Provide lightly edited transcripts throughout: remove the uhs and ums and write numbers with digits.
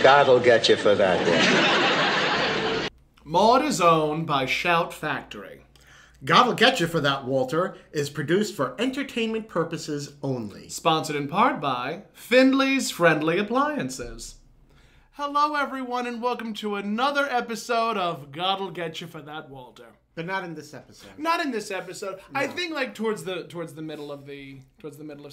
God'll get you for that one. Maude is owned by Shout Factory. God'll Get You for That, Walter is produced for entertainment purposes only. Sponsored in part by Findley's Friendly Appliances. Hello, everyone, and welcome to another episode of God'll Get You for That, Walter. But not in this episode. Not in this episode. No. I think like towards the middle of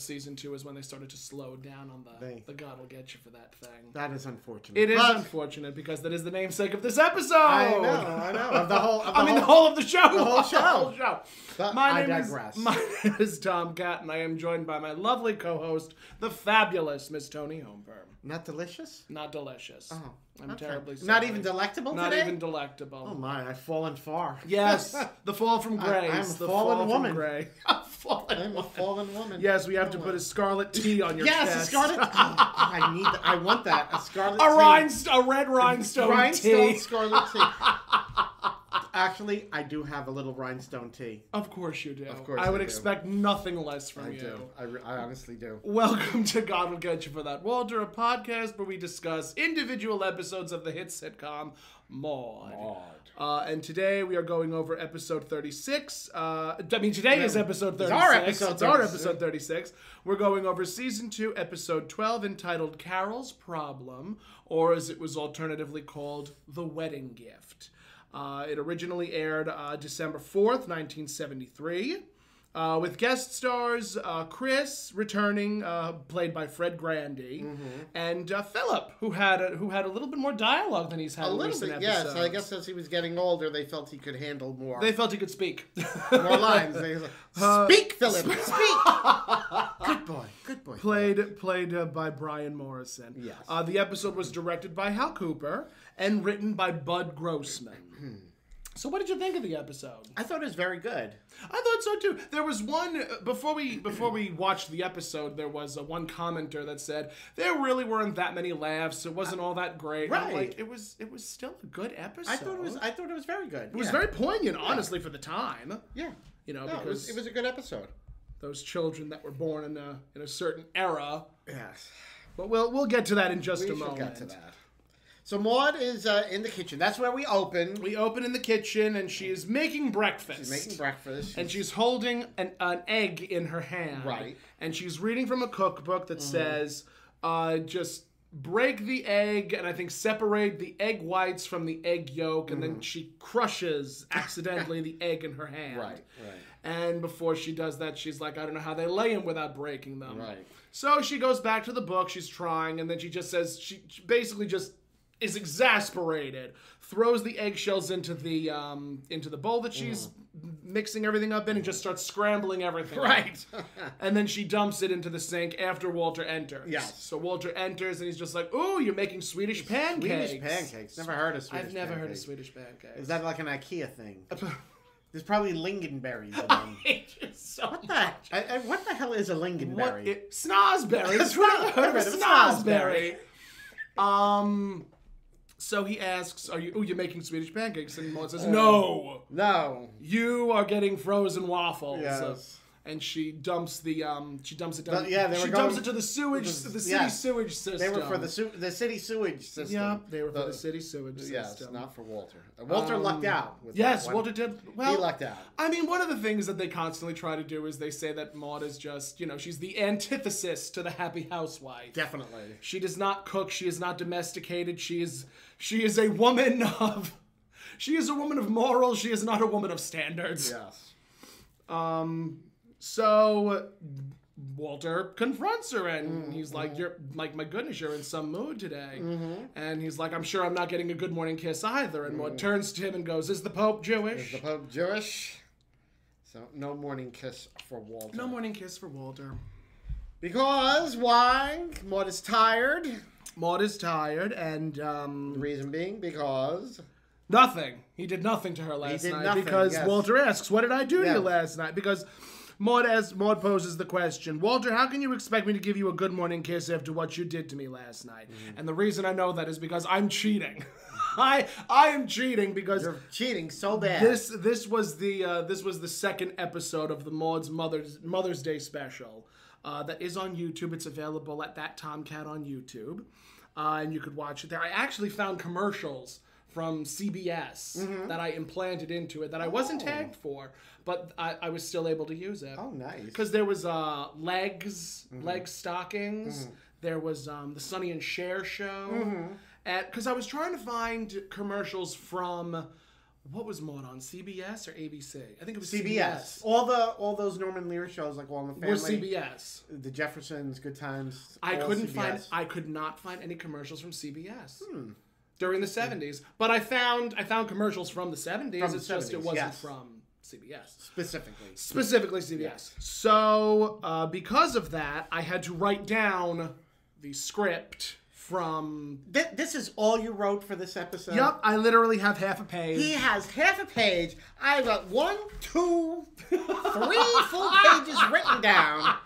season 2 is when they started to slow down on the God'll Get You for That thing. That is unfortunate. It is unfortunate because that is the namesake of this episode. I know. Of the whole. The whole of the show. The whole show. The whole show. But My I name is Tom Catt, and I am joined by my lovely co-host, the fabulous Miss Toni Homeperm. Not delicious? Not delicious. Oh. I'm terribly sorry. Not even delectable Not today? even delectable. Oh my, I've fallen far. Yes, the fall from grace. I'm a the fallen fall woman. From gray. I'm a fallen woman. Yes, we have to put a scarlet T on your chest. Yes, a scarlet. I want that. A scarlet. A red rhinestone T. Scarlet T. Actually, I do have a little rhinestone tea. Of course you do. Of course I would do. expect nothing less from you. I do. I honestly do. Welcome to God Will Get You for That, Walter, a podcast where we discuss individual episodes of the hit sitcom Maude. And today we are going over episode 36. Today is episode 36. It's our episode 36. We're going over season 2, episode 12, entitled Carol's Problem, or as it was alternatively called, The Wedding Gift. It originally aired December 4th, 1973, with guest stars Chris returning, played by Fred Grandy, and Philip, who had a little bit more dialogue than he's had in recent episodes. Yes. I guess as he was getting older, they felt he could handle more. They felt he could speak. More lines. They was like, speak, Philip, speak. Good boy. Played by Brian Morrison. Yes. The episode was directed by Hal Cooper and written by Bud Grossman. So what did you think of the episode? I thought it was very good. I thought so too. There was one before we watched the episode. There was one commenter that said there really weren't that many laughs. It wasn't all that great. Right. I'm like, it was still a good episode. I thought it was very good. It was very poignant, honestly, for the time. Yeah. Because it was a good episode. Those children that were born in a certain era. Yes. But we'll get to that in just a moment. We should get to that. So Maude is in the kitchen. That's where we open. We open in the kitchen, and she is making breakfast. She's making breakfast. And she's holding an egg in her hand. Right. And she's reading from a cookbook that says, just break the egg, and I think separate the egg whites from the egg yolk, and then she crushes, accidentally, the egg in her hand. Right. And before she does that, she's like, I don't know how they lay them without breaking them. Right. So she goes back to the book, she's trying, and then she just says, she basically just is exasperated, throws the eggshells into the bowl that she's mixing everything up in, and just starts scrambling everything. Right. And then she dumps it into the sink after Walter enters. Yes. So Walter enters, and he's just like, "Ooh, you're making Swedish pancakes." Swedish pancakes. Never heard of Swedish I've never pancakes. heard of Swedish pancakes. Is that like an IKEA thing? There's probably lingonberries in them. I hate you so much. What the hell is a lingonberry? Snozberries. Who ever heard of a snozberry? So he asks, you're making Swedish pancakes? And Maude says, No. You are getting frozen waffles. Yes. And she dumps it down. She dumps it to the sewage, the city sewage system. They were for the city sewage system. Yeah, they were for the city sewage system. Yes, not for Walter. Walter lucked out. Yes, Walter did. Well, he lucked out. I mean, one of the things that they constantly try to do is they say that Maude is just, she's the antithesis to the happy housewife. Definitely. She does not cook. She is not domesticated. She is a woman of morals. She is not a woman of standards. Yes. So Walter confronts her, and he's like, "You're like, my goodness, you're in some mood today." And he's like, "I'm sure I'm not getting a good morning kiss either." And Maude turns to him and goes, "Is the Pope Jewish?" Is the Pope Jewish? So no morning kiss for Walter. No morning kiss for Walter. Because why? Maude is tired. Maude is tired, and the reason being because nothing. He did nothing to her last night. Nothing, because yes. Walter asks, "What did I do to you last night?" Because Maude poses the question, "Walter, how can you expect me to give you a good morning kiss after what you did to me last night?" And the reason I know that is because I'm cheating. I am cheating because you're cheating so bad. This was the second episode of the Maude's Mother's Day special that is on YouTube. It's available at that Tomcat on YouTube. and you could watch it there. I actually found commercials from CBS that I implanted into it that I wasn't tagged for, but I was still able to use it. Oh, nice. Because there was leg stockings. There was the Sonny and Cher show. Because I was trying to find commercials from, what was Maude on, CBS or ABC? I think it was CBS. All those Norman Lear shows, like All in the Family. Were CBS. The Jeffersons, Good Times. I could not find any commercials from CBS. During the 70s. But I found commercials from the 70s. It's just it wasn't from CBS. Specifically CBS. Yes. So, because of that, I had to write down the script from... This is all you wrote for this episode? Yep, I literally have half a page. He has half a page. I got 1, 2, 3 full pages written down.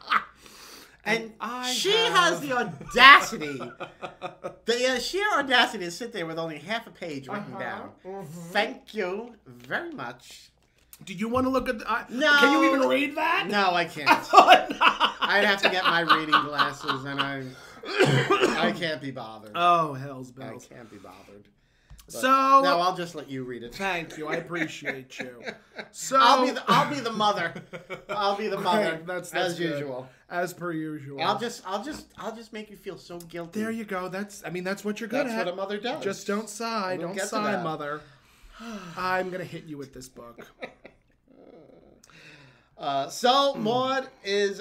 And she has the audacity, the sheer audacity to sit there with only half a page written down. Thank you very much. Do you want to look at no. Can you even read that? No, I can't. I'd have to get my reading glasses, and I can't be bothered. Oh, hell's bells. I can't be bothered. But, so no, I'll just let you read it. Thank you. I appreciate you. So I'll be the mother. I'll be the mother. That's as good. usual. As per usual. I'll just make you feel so guilty. There you go. That's what you're good at. That's what a mother does. Just don't sigh. Don't sigh, mother. I'm gonna hit you with this book. So Maude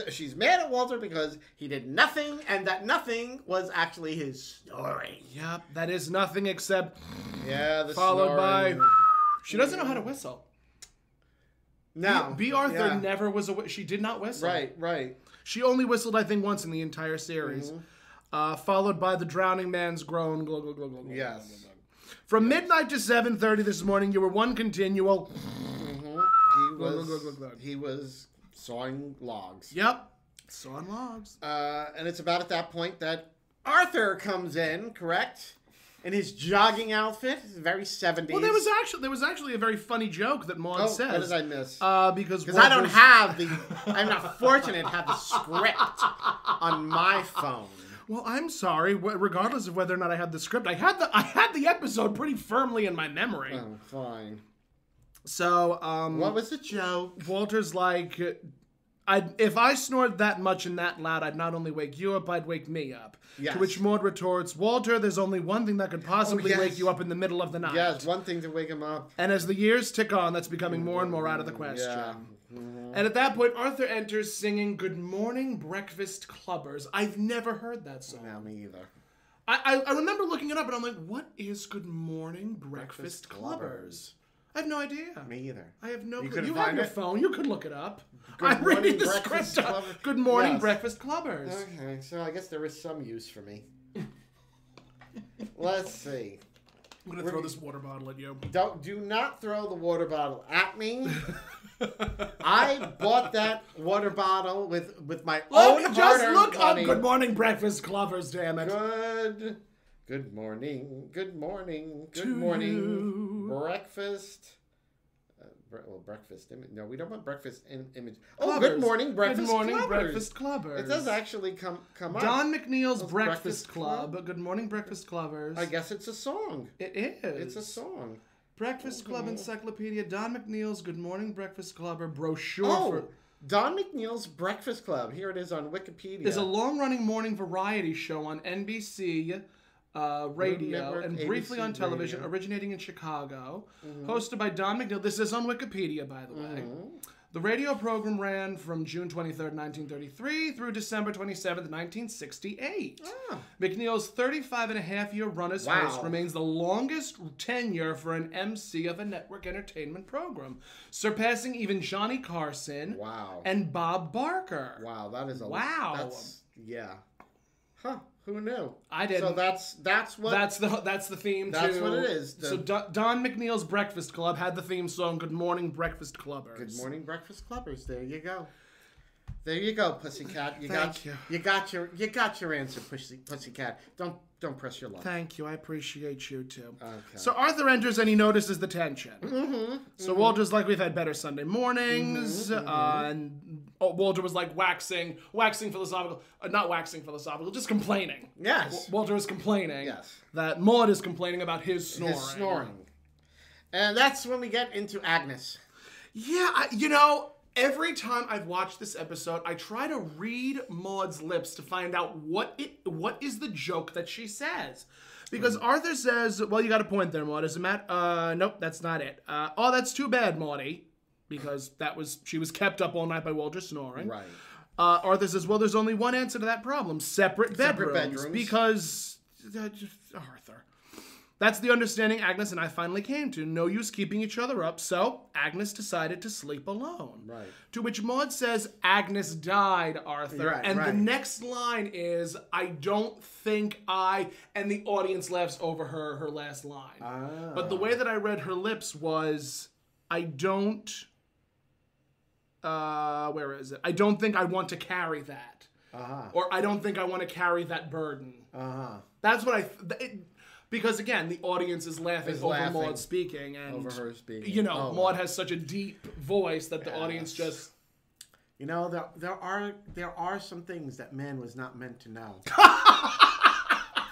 she's mad at Walter because he did nothing, and that nothing was actually his snoring. Yep, that is nothing except the followed snoring. by she doesn't know how to whistle. No, B. Arthur never was she did not whistle. Right. She only whistled, I think, once in the entire series. Followed by the drowning man's groan. Glug, glug, glug, glug, yes. Glug, glug, glug. From midnight to 7:30 this morning, you were one continual. He was sawing logs. Yep. Sawing logs. And it's about at that point that Arthur comes in, correct? In his jogging outfit. Very 70s. Well, there was actually a very funny joke that Maude says. What did I miss? Because I'm not fortunate to have the script on my phone. Well, I'm sorry. Regardless of whether or not I had the script, I had the episode pretty firmly in my memory. Oh, fine. So, what was the joke? Walter's like, if I snored that much and that loud, I'd not only wake you up, I'd wake me up. Yes. To which Maude retorts, Walter, there's only one thing that could possibly wake you up in the middle of the night. Yes, one thing to wake him up. And as the years tick on, that's becoming more and more out of the question. Yeah. And at that point, Arthur enters singing Good Morning Breakfast Clubbers. I've never heard that song. No, me either. I remember looking it up, and I'm like, what is Good Morning Breakfast Clubbers? I have no idea. Me either. I have no clue. You You have your phone. You could look it up. Good I'm reading the Breakfast script. Clubbers. Good Morning Yes. Breakfast Clubbers. Okay, so I guess there is some use for me. Let's see. I'm going to throw this water bottle at you. Do not throw the water bottle at me. I bought that water bottle with my own hard-earned Just look money. up Good Morning Breakfast Clubbers, damn it. Good morning. Good morning. Good To morning. you. Breakfast. Breakfast image. No, we don't want breakfast image. Clubbers. Oh, good morning, breakfast. Good Morning Clubbers. Breakfast Clubbers. It does actually come up. Don McNeil's Those Breakfast Club. Good Morning Breakfast Clubbers. I guess it's a song. It is. It's a song. Breakfast Club Encyclopedia. Don McNeil's Good Morning Breakfast Clubber brochure for... Don McNeil's Breakfast Club. Here it is on Wikipedia. Is a long-running morning variety show on NBC radio Network, and briefly ABC on television, radio. originating in Chicago. Hosted by Don McNeil. This is on Wikipedia, by the way. The radio program ran from June 23rd, 1933 through December 27th, 1968. McNeil's 35-and-a-half-year run as host remains the longest tenure for an MC of a network entertainment program, surpassing even Johnny Carson and Bob Barker. Wow, that is a wow. That's Huh? Who knew? I didn't. So that's the theme. That's what it is. So Don McNeil's Breakfast Club had the theme song "Good Morning Breakfast Clubbers." Good Morning Breakfast Clubbers. There you go. There you go, Pussycat. You got your answer, Pussycat. Don't press your luck. Thank you. I appreciate you, too. Okay. So Arthur enters and he notices the tension. So Walter's like, we've had better Sunday mornings. And Walter was like waxing philosophical. Not waxing philosophical, just complaining. Yes. Walter was complaining. Yes. That Maude is complaining about his snoring. His snoring. And that's when we get into Agnes. Yeah, every time I've watched this episode, I try to read Maude's lips to find out what is the joke that she says. Because Arthur says, well, you got a point there, Maude. Is it Matt? Nope, that's not it. Oh, that's too bad, Maudie. Because she was kept up all night by Walter snoring. Right. Arthur says, well, there's only one answer to that problem. Separate bedrooms. Because, Arthur. That's the understanding Agnes and I finally came to. No use keeping each other up, so Agnes decided to sleep alone. Right. To which Maude says, Agnes died, Arthur. Right, and right. the next line is, I don't think I... And the audience laughs over her last line. But the way that I read her lips was, I don't... where is it? I don't think I want to carry that. Or I don't think I want to carry that burden. That's what because again, the audience is laughing over Maude speaking, and over her speaking. Maude has such a deep voice that the audience just. There are some things that man was not meant to know,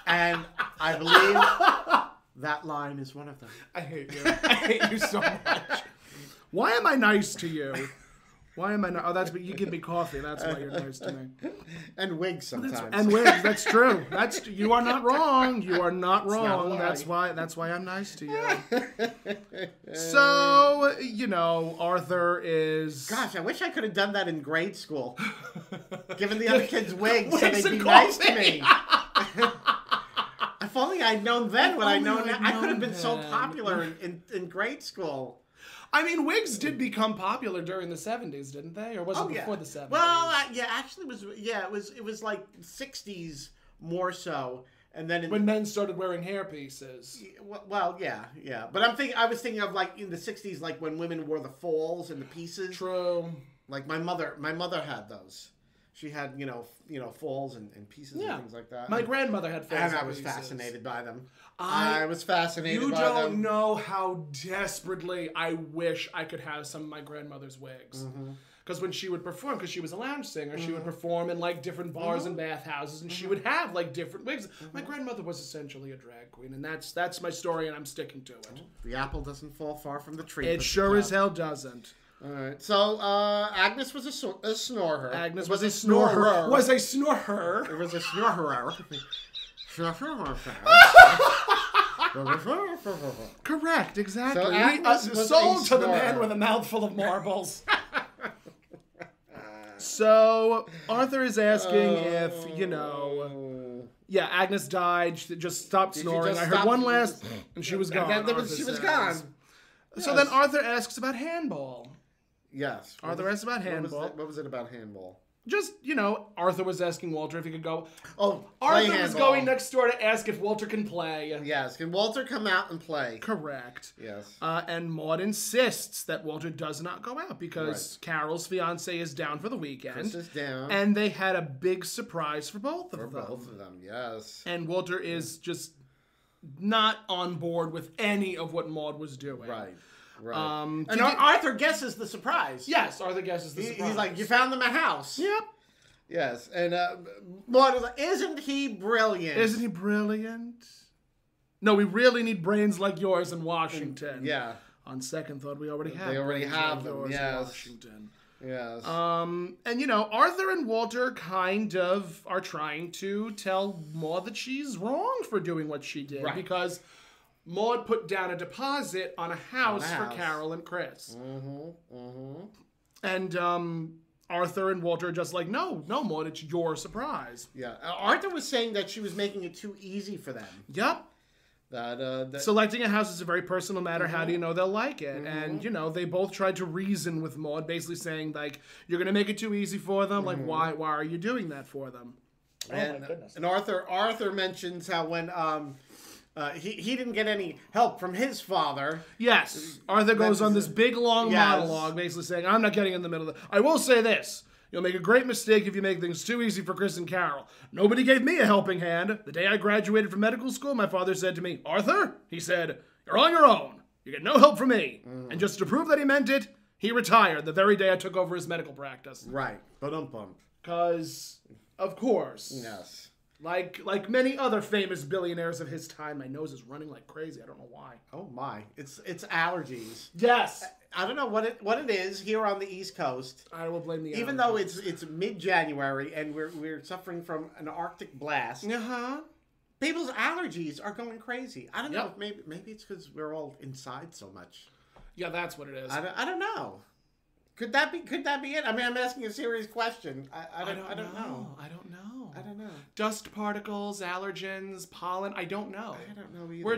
and I believe that line is one of them. I hate you. I hate you so much. Why am I nice to you? Why am I not? Oh, that's you give me coffee. That's why you're nice to me. And wigs sometimes. And wigs. That's true. You are not wrong. You are not wrong. That's That's why I'm nice to you. So Arthur is. Gosh, I wish I could have done that in grade school. Given the other kids wigs so they'd be nice to me. If only I'd known then what I know now. I could have been so popular in grade school. I mean, wigs did become popular during the 70s, didn't they? Or was it before the 70s? Well, actually, it was like 60s more so, and then when men started wearing hairpieces. Well, yeah. But I was thinking of like in the 60s, like when women wore the falls and the pieces. True. Like my mother had those. She had falls and pieces and things like that. My grandmother had falls and I and was pieces. fascinated by them. I was fascinated by them. You don't know how desperately I wish I could have some of my grandmother's wigs. Because when she would perform, because she was a lounge singer, she would perform in like different bars and bathhouses, and she would have like different wigs. My grandmother was essentially a drag queen, and that's my story, and I'm sticking to it. The apple doesn't fall far from the tree. It sure as hell doesn't. All right. So Agnes was a snorer. Agnes was a snorer. It was a snorer. Correct, exactly. So Agnes was sold a to the snorer. man with a mouthful of marbles. So Arthur is asking if yeah, Agnes died. She just stopped snoring. I heard one last, and she was gone. She was gone. So then Arthur asks about handball. Yes. Arthur asks about handball. What was it about handball? Just, Arthur was asking Walter if he could go. Oh, Arthur was going next door to ask if Walter can play. Yes. Can Walter come out and play? Correct. Yes. And Maude insists that Walter does not go out because Carol's fiance is down for the weekend. Chris is down. And they had a big surprise for both of them. Both of them, yes. And Walter is just not on board with any of what Maude was doing. Right. And Arthur guesses the surprise. Yes, Arthur guesses the surprise. He's like, you found them a house. Yep. Yes, and Maude was like, isn't he brilliant? Isn't he brilliant? No, we really need brains like yours in Washington. Yeah. On second thought, we already have. They already have like them. yours Yes. in Washington. Yes. And Arthur and Walter kind of are trying to tell Maude that she's wrong for doing what she did because Maude put down a deposit on a house for Carol and Chris. And Arthur and Walter are just like, no, Maude, it's your surprise. Yeah. Arthur was saying that she was making it too easy for them. Yep. That selecting a house is a very personal matter. How do you know they'll like it? And, they both tried to reason with Maude, basically saying, like, you're going to make it too easy for them? Like, why are you doing that for them? And, my goodness. And Arthur mentions how when he didn't get any help from his father. Yes. Arthur goes on this big, long monologue, basically saying, I'm not getting in the middle of it. I will say this. You'll make a great mistake if you make things too easy for Chris and Carol. Nobody gave me a helping hand. The day I graduated from medical school, my father said to me, Arthur, he said, you're on your own. You get no help from me. And just to prove that he meant it, he retired the very day I took over his medical practice. Right. Ba-dum-bum. Because, of course. Yes. Like many other famous billionaires of his time, my nose is running like crazy. I don't know why. Oh my. It's allergies. Yes. I don't know what it is here on the East Coast. I will blame the Even though it's mid-January and we're suffering from an Arctic blast. Uh-huh. People's allergies are going crazy. I don't know. Yep. Maybe it's because we're all inside so much. Yeah, that's what it is. I don't know. Could that be it? I mean, I'm asking a serious question. I don't know. I don't know. I don't know. Dust particles, allergens, pollen. I don't know. I don't know either. We're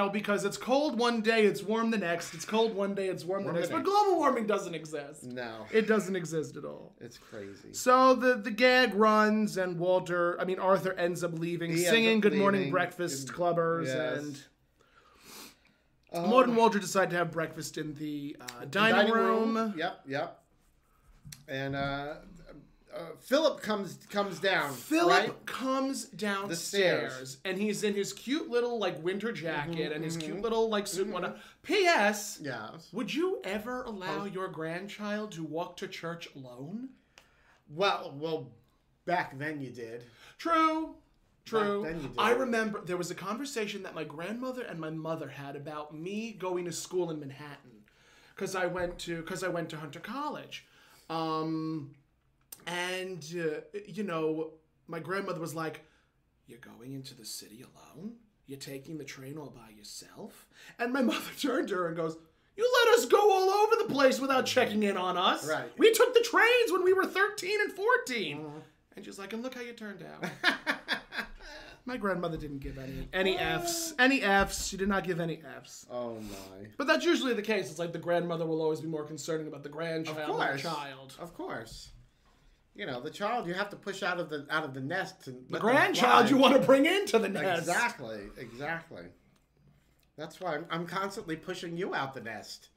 because it's cold one day, it's warm the next. It's cold one day, it's warm the next. But global warming doesn't exist. No. It doesn't exist at all. It's crazy. So the gag runs, and Arthur ends up leaving, singing Good Morning Breakfast Clubbers, and Maude and Walter decide to have breakfast in the dining room. Yep. And Philip comes down. Philip comes downstairs, and he's in his cute little winter jacket and his cute little suit and whatnot. P.S. Yes. Would you ever allow your grandchild to walk to church alone? Well, back then you did. True. Then you did. I remember there was a conversation that my grandmother and my mother had about me going to school in Manhattan because I went to Hunter College. My grandmother was like, you're going into the city alone? You're taking the train all by yourself? And my mother turned to her and goes, you let us go all over the place without checking in on us. Right. We took the trains when we were 13 and 14. And she's like, and look how you turned out. My grandmother didn't give any Fs. Any Fs. She did not give any Fs. Oh, my. But that's usually the case. It's like the grandmother will always be more concerning about the grandchild than the child. Of course. The child you have to push out of the nest. The grandchild you want to bring into the nest. Exactly. That's why I'm constantly pushing you out the nest.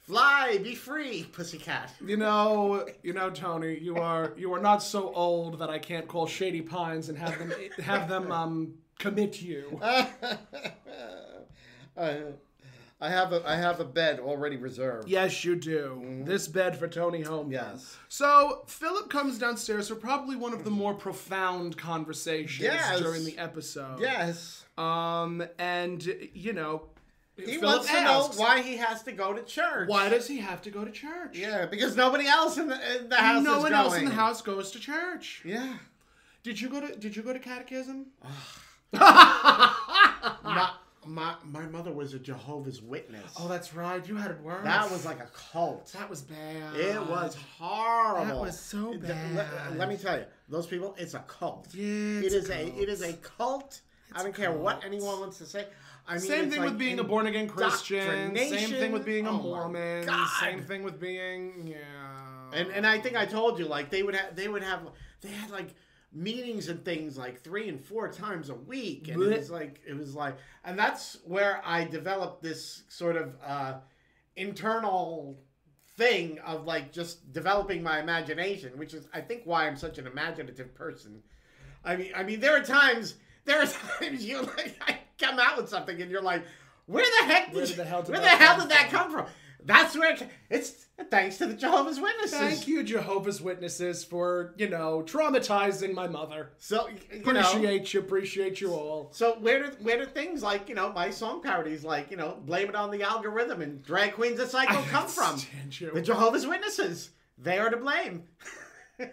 Fly, be free, pussycat. You know, Tony, you are not so old that I can't call Shady Pines and have them commit you. I have a bed already reserved. Yes, you do. This bed for Toni Homeperm. Yes. So Philip comes downstairs for probably one of the more profound conversations during the episode. Yes. He Philip wants to know why he has to go to church. Why does he have to go to church? Yeah, because nobody else in the house is going. No one else in the house goes to church. Yeah. Did you go to catechism? My mother was a Jehovah's Witness. Oh, that's right. You had it worse. That was like a cult. That was bad. It was horrible. That was so bad. Let me tell you, those people, it's a cult. Yeah, it is a cult. I don't care what anyone wants to say. I mean, same thing with being a born again Christian. Same thing with being a Mormon. Same thing with being And I think I told you they had like meetings and things like 3 and 4 times a week, and it was like, and that's where I developed this sort of internal thing of just developing my imagination, which is I think why I'm such an imaginative person. I mean there are times you I come out with something and you're like, where the hell did that come from? That's where it's thanks to the Jehovah's Witnesses. Thank you, Jehovah's Witnesses, for traumatizing my mother. So appreciate you all. So where do things like my song parodies blame it on the algorithm and drag queens of psycho come from? The Jehovah's Witnesses. They are to blame. I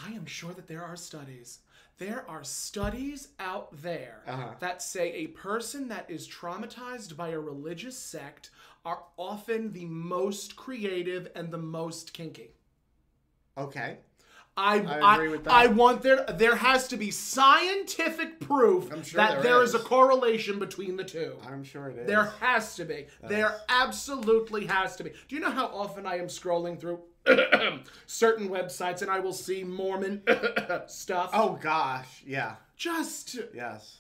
am sure that there are studies. There are studies out there that say a person that is traumatized by a religious sect are often the most creative and the most kinky. Okay. I agree with that. There has to be scientific proof that there is a correlation between the two. I'm sure it is. There has to be. There absolutely has to be. Do you know how often I am scrolling through certain websites and I will see Mormon stuff? Oh gosh, yeah. Just yes.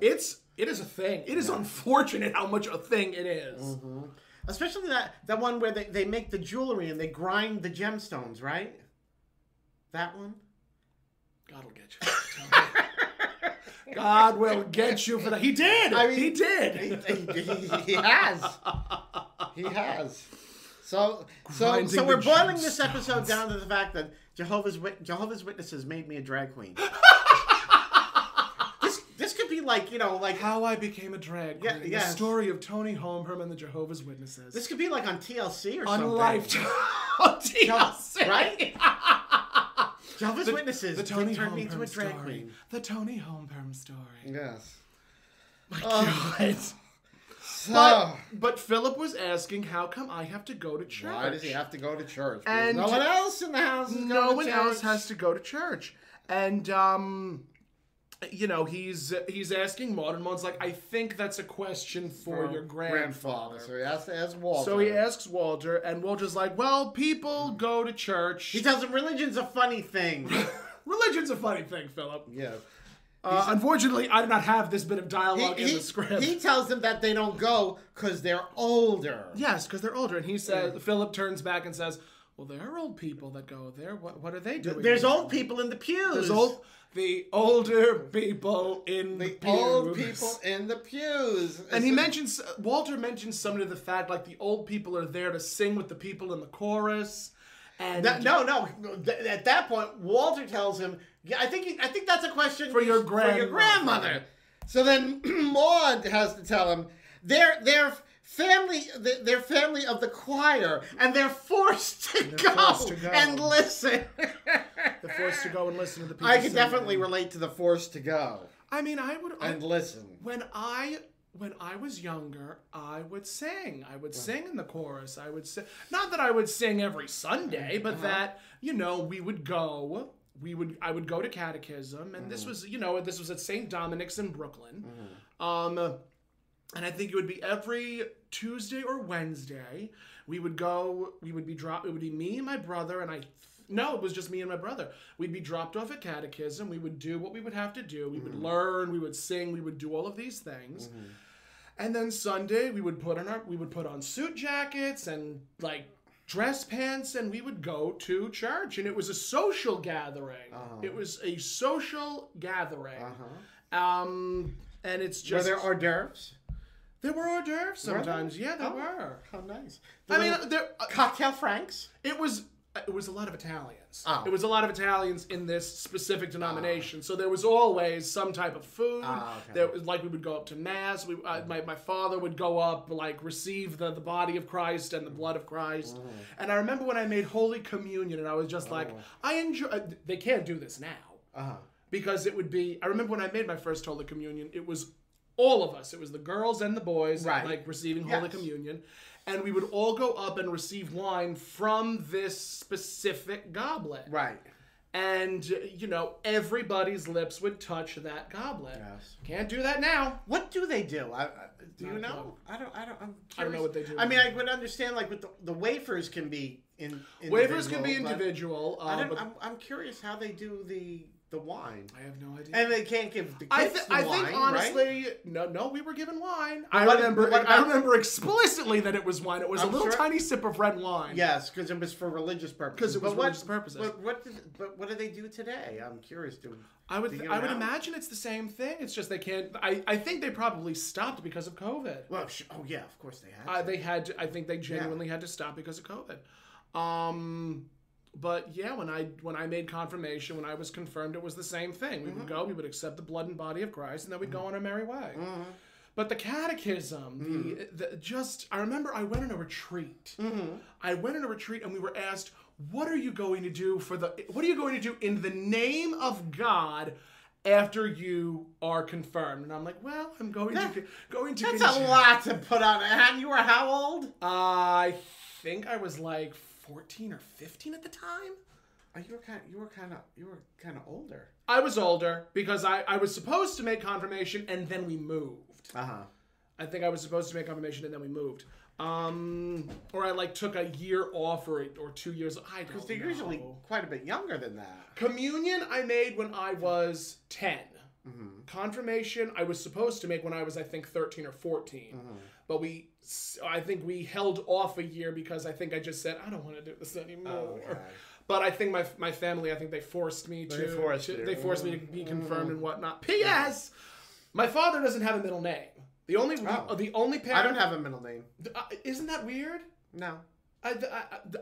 It is a thing. It is unfortunate how much a thing it is. Especially that one where they make the jewelry and they grind the gemstones, right? That one? God will get you. God will get you for that. He did. I mean, he did. He has. He has. So we're boiling this episode down to the fact that Jehovah's Witnesses made me a drag queen. This could be like, like how I became a drag queen. The story of Toni Homeperm and the Jehovah's Witnesses. This could be like on TLC or on something. On TLC, right? Jehovah's Witnesses. The Toni turned me Homeperm into a drag story. queen. The Toni Homeperm story. Yes. My God. So, but Philip was asking, how come I have to go to church? Why does he have to go to church? And no one else in the house is going to church. No one else has to go to church. And, he's asking Maude, and Maude's like, I think that's a question for your grandfather. So he has to ask Walter. So he asks Walter, and Walter's like, well, people go to church. He tells him religion's a funny thing. Religion's a funny thing, Philip. Yeah. Unfortunately, I did not have this bit of dialogue in the script. He tells them that they don't go because they're older. Yes, because they're older. And he says, Philip turns back and says, well, there are old people that go there. What are they doing? There's old people in the pews. There's the older people in the pews. Old people in the pews. And Walter mentions something to the fact, like, the old people are there to sing with the people in the chorus. And no. At that point, Walter tells him, I think that's a question for your grandmother. So then Maude has to tell him they're family of the choir, and they're forced to go and listen. They're forced to go and listen to the people. I can definitely relate to the forced to go. I mean, I would listen. When I was younger, I would sing. I would sing in the chorus. I would sing. Not that I would sing every Sunday, but that, we would go. I would go to catechism, and this was at St. Dominic's in Brooklyn. And I think it would be every Tuesday or Wednesday. We would go. It would be me and my brother, and No, it was just me and my brother. We'd be dropped off at catechism. We would do what we would have to do. We would learn. We would sing. We would do all of these things. And then Sunday, we would put on suit jackets and dress pants, and we would go to church. And it was a social gathering. It was a social gathering. And it's just... Were there hors d'oeuvres? There were hors d'oeuvres sometimes. Yeah, there were. How nice. Cocktail franks. It was a lot of Italians. It was a lot of Italians in this specific denomination. So there was always some type of food. There was, we would go up to mass. My father would go up, receive the body of Christ and the blood of Christ. And I remember when I made Holy Communion, and I was just I enjoy. They can't do this now because it would be. I remember when I made my first Holy Communion, it was all of us. It was the girls and the boys, receiving Holy Communion. And we would all go up and receive wine from this specific goblet. Right. And, everybody's lips would touch that goblet. Yes. Can't do that now. What do they do? Do you know? I'm I don't know what they do. I mean, I would understand, with the wafers can be individual. Wafers can be individual. I'm curious how they do the wine. I have no idea. And they can't give the kids the wine, I think honestly, right? no, we were given wine. I remember explicitly that it was wine. It was a little tiny sip of red wine. Yes, because it was for religious purposes. But what do they do today? I'm curious. I would imagine it's the same thing. It's just they can't. I think they probably stopped because of COVID. Well, yeah, of course they had. They had to. I think they genuinely had to stop because of COVID. But yeah, when I made confirmation, when I was confirmed, it was the same thing. We would go, we would accept the blood and body of Christ, and then we'd go on our merry way. But the catechism, I remember I went on a retreat. I went on a retreat, and we were asked, what are you going to do in the name of God after you are confirmed? And I'm like, well, I'm going to That's a lot to put on. And you were how old? I think I was 14 or 15 at the time. You were kind of older. I was older because I was supposed to make confirmation and then we moved. I think I was supposed to make confirmation and then we moved. Or I took a year off or 2 years. I don't know. Because they're usually quite a bit younger than that. Communion I made when I was 10. Confirmation I was supposed to make when I was, I think, 13 or 14. but I think we held off a year because I think I just said, I don't want to do this anymore. Oh, okay. But I think my family, I think they forced me to. They forced me to be confirmed and whatnot. P.S. My father doesn't have a middle name. The only parent. I don't have a middle name. Isn't that weird? No.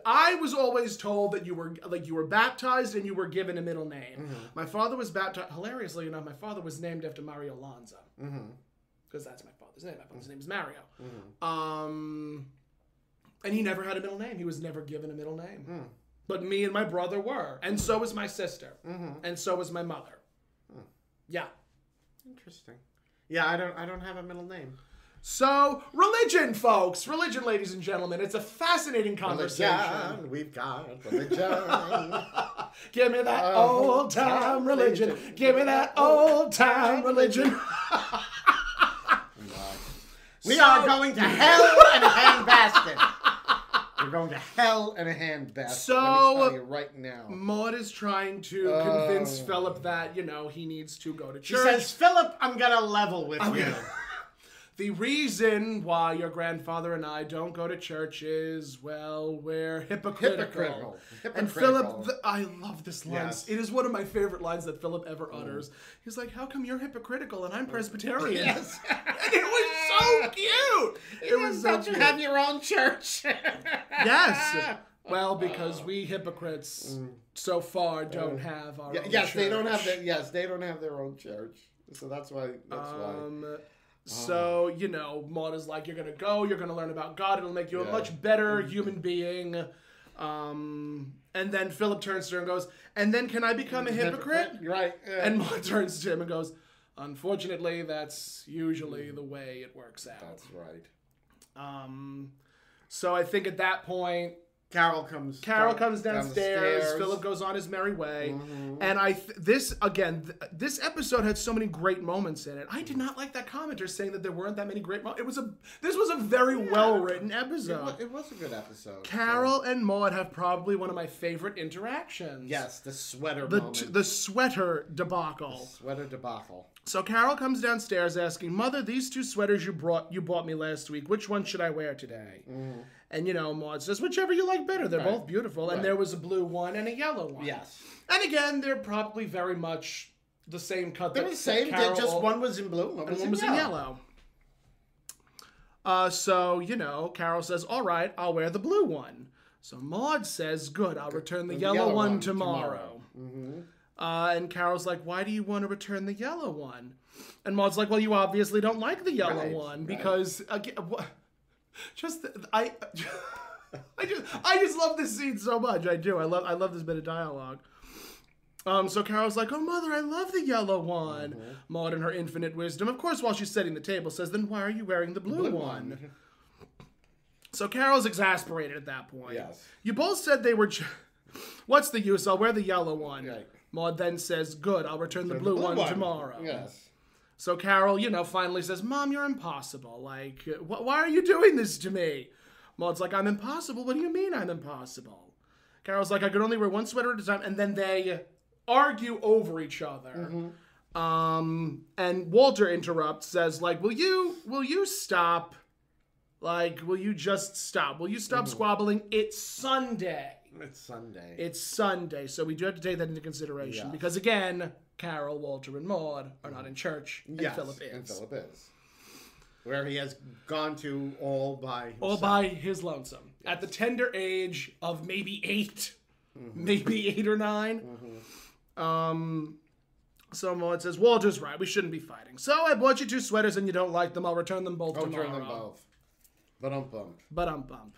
I was always told that you were baptized and you were given a middle name. Mm-hmm. My father was baptized. Hilariously enough, my father was named after Mario Lanza. Because that's my father's name. My father's name is Mario. And he never had a middle name. He was never given a middle name. But me and my brother were. And so was my sister. And so was my mother. Yeah. Interesting. Yeah, I don't have a middle name. So, religion, folks. Religion, ladies and gentlemen. It's a fascinating conversation. Religion, we've got religion. Give me that old-time religion. Give me that old-time religion. We are going to hell in a handbasket. We're going to hell in a handbasket. So, let me tell you right now. Maude is trying to convince Philip that, he needs to go to church. She says, Philip, I'm going to level with you. The reason why your grandfather and I don't go to church is, well, we're hypocritical. And Philip, I love this line. Yes. It is one of my favorite lines that Philip ever utters. He's like, how come you're hypocritical and I'm Presbyterian? Yes. And it was so cute. It was so cute. You have your own church. Yes. Well, because we hypocrites so far don't have our own church. They don't have they don't have their own church. So that's why. So, Maude is like, you're going to go, you're going to learn about God, it'll make you a much better human being. And then Philip turns to her and goes, and then can I become a hypocrite? Right. And Maude turns to him and goes, unfortunately, that's usually the way it works out. That's right. So I think at that point, Carol comes downstairs. Philip goes on his merry way. And this episode had so many great moments in it. I did not like that commenter saying that there weren't that many great moments. This was a very well-written episode. It was a good episode. Carol and Maude have probably one of my favorite interactions. Yes, the sweater moment. The sweater debacle. The sweater debacle. So Carol comes downstairs asking, Mother, these 2 sweaters you bought me last week, which one should I wear today? And, Maude says, whichever you like better. They're both beautiful. And there was a blue one and a yellow one. Yes. And again, they're probably very much the same cut. They're the same. Just one was in blue, one was in yellow. So, Carol says, all right, I'll wear the blue one. So Maude says, good, I'll return the yellow one tomorrow. And Carol's like, why do you want to return the yellow one? And Maude's like, well, you obviously don't like the yellow one because, again, I just love this scene so much. I do. I love this bit of dialogue. So Carol's like, oh, Mother, I love the yellow one. Maude, in her infinite wisdom, of course, while she's setting the table, says, then why are you wearing the blue one? So Carol's exasperated at that point. Yes. You both said they were... What's the use? I'll wear the yellow one. Right. Maude then says, good, I'll return the blue one tomorrow. Yes. So Carol, finally says, Mom, you're impossible. Like, why are you doing this to me? Maude's like, I'm impossible? What do you mean I'm impossible? Carol's like, I could only wear one sweater at a time. And then they argue over each other. And Walter interrupts, says, like, will you stop? Like, will you just stop? Will you stop squabbling? It's Sunday. It's Sunday. So we do have to take that into consideration. Because, again, Carol, Walter, and Maude are not in church. And Philip is. Where he has gone to all by himself. All by his lonesome. Yes. At the tender age of maybe 8. Maybe 8 or 9. So Maude says, Walter's right. We shouldn't be fighting. So I bought you 2 sweaters and you don't like them. I'll return them both tomorrow. Return them both. But-um-bump.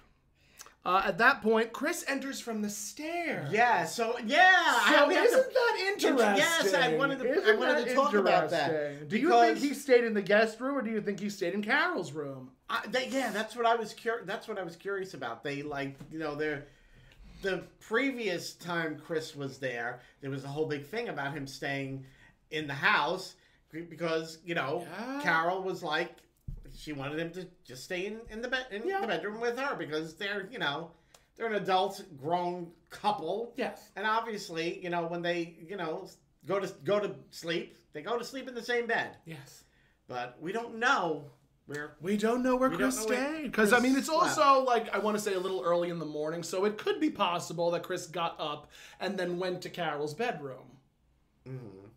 At that point, Chris enters from the stairs. Yeah, so isn't that interesting? Yes, I wanted to talk about that. Do you think he stayed in the guest room, or do you think he stayed in Carol's room? That's what I was curious about. They the previous time Chris was there was a whole big thing about him staying in the house because Carol was like. She wanted him to just stay in the bedroom with her because they're an adult grown couple. Yes. And obviously, when they go to sleep, they go to sleep in the same bed. Yes. But we don't know We don't know where Chris stayed. Because, I mean, it's also, like, I want to say a little early in the morning, so it could be possible that Chris got up and then went to Carol's bedroom. Mm-hmm.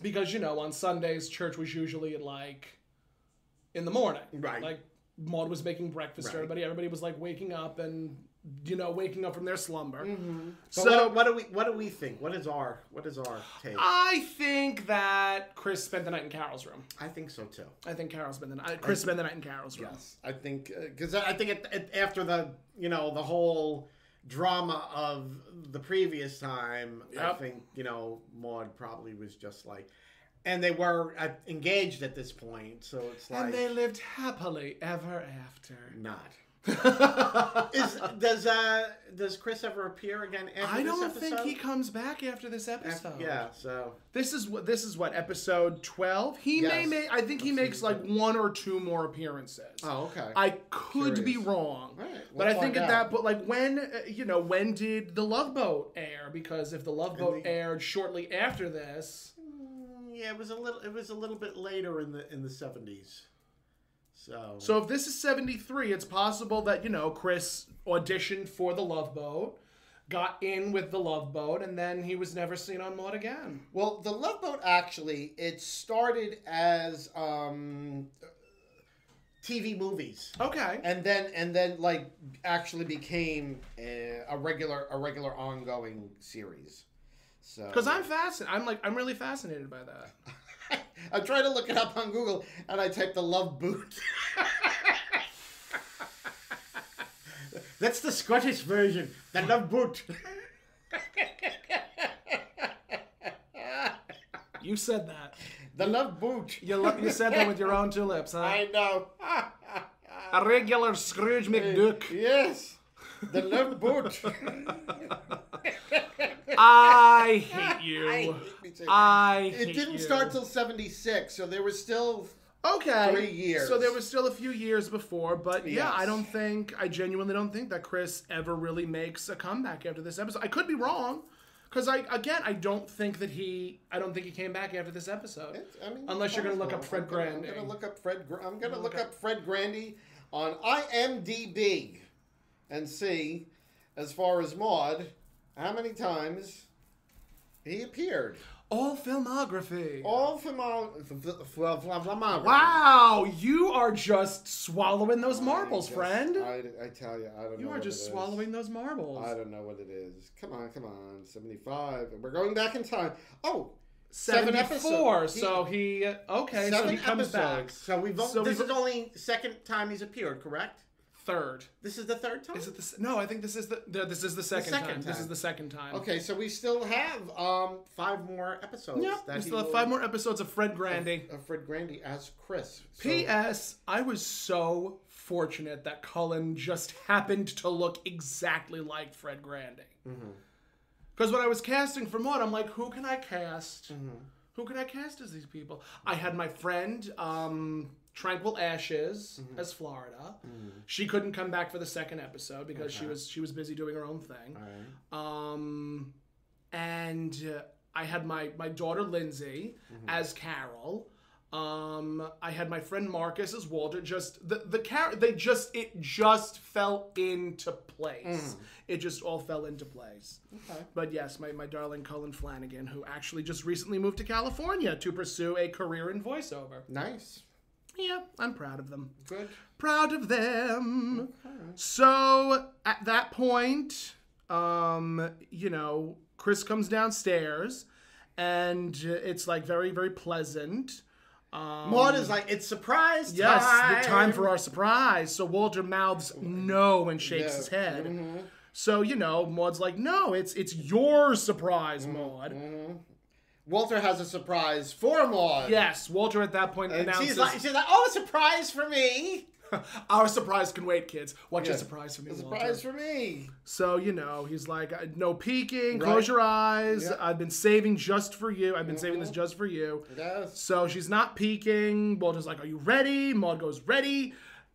Because, you know, on Sundays, church was usually in the morning. Right. Like, Maude was making breakfast for everybody. Everybody was, like, waking up and, you know, waking up from their slumber. Mm-hmm. So what do we think? What is our take? I think that Chris spent the night in Carol's room. I think so too. I think Chris spent the night in Carol's room. Yes, I think because I think after the the whole drama of the previous time, I think Maude probably was just like. And they were engaged at this point, so it's like... And they lived happily ever after. Not. Does Chris ever appear again after this episode? I don't think he comes back after this episode. So... This is what, episode 12? I think he makes like 1 or 2 more appearances. Oh, okay. I could be wrong. All right, but I think at that point, like when did The Love Boat air? Because if The Love Boat aired shortly after this... Yeah, it was a little bit later in the 70s. So if this is 73, it's possible that, Chris auditioned for The Love Boat, got in with The Love Boat, and then he was never seen on Maude again. Well, The Love Boat actually, it started as TV movies. Okay. And then like actually became a regular ongoing series. So because I'm really fascinated by that. I'm trying to look it up on Google, and I typed The Love Boot. That's the Scottish version. The Love Boot. You said that. The Love Boot. You said that with your own 2 lips, huh? I know. A regular Scrooge McDuck. Yes. The Love Boot. I hate you. It didn't start till 76, so there was still 3 years. So there was still a few years before, but I genuinely don't think that Chris ever really makes a comeback after this episode. I could be wrong, because I don't think he came back after this episode. Unless you're going to look up Fred Grandy. I'm going to look up Fred Grandy on IMDb and see, as far as Maude, how many times he appeared. All filmography. Wow, you are just swallowing those marbles, friend. I tell you, I don't know. You are just swallowing those marbles. I don't know what it is. Come on. 75. We're going back in time. Oh, 74. So he comes back. So this is only second time he's appeared, correct? Third. This is the third time? Is it no, I think this is the second time. This is the second time. Okay, so we still have 5 more episodes. Yeah, we still have 5 more episodes of Fred Grandy. Of Fred Grandy as Chris. P.S. I was so fortunate that Cullen just happened to look exactly like Fred Grandy. Because when I was casting for Maude, I'm like, who can I cast? Who can I cast as these people? I had my friend... Tranquil Ashes as Florida. She couldn't come back for the second episode because she was busy doing her own thing. And I had my daughter Lindsay as Carol. I had my friend Marcus as Walter. It just fell into place. It just all fell into place. Okay. But yes, my darling Cullen Flanagan, who actually just recently moved to California to pursue a career in voiceover. Nice. Yeah, I'm proud of them. Good. Proud of them. Okay. So, at that point, Chris comes downstairs, and it's, like, very, very pleasant. Maude is like, it's surprise time. Yes, the time for our surprise. So, Walter mouths no and shakes his head. So, Maude's like, no, it's your surprise, Maude. Walter has a surprise for Maude. Yes, Walter at that point announces... She's like, oh, a surprise for me. Our surprise can wait, kids. Watch a surprise for me, Walter. A surprise for me. So, he's like, no peeking, close your eyes. Yep. I've been saving just for you. I've been saving this just for you. Yes. So she's not peeking. Walter's like, are you ready? Maude goes, ready.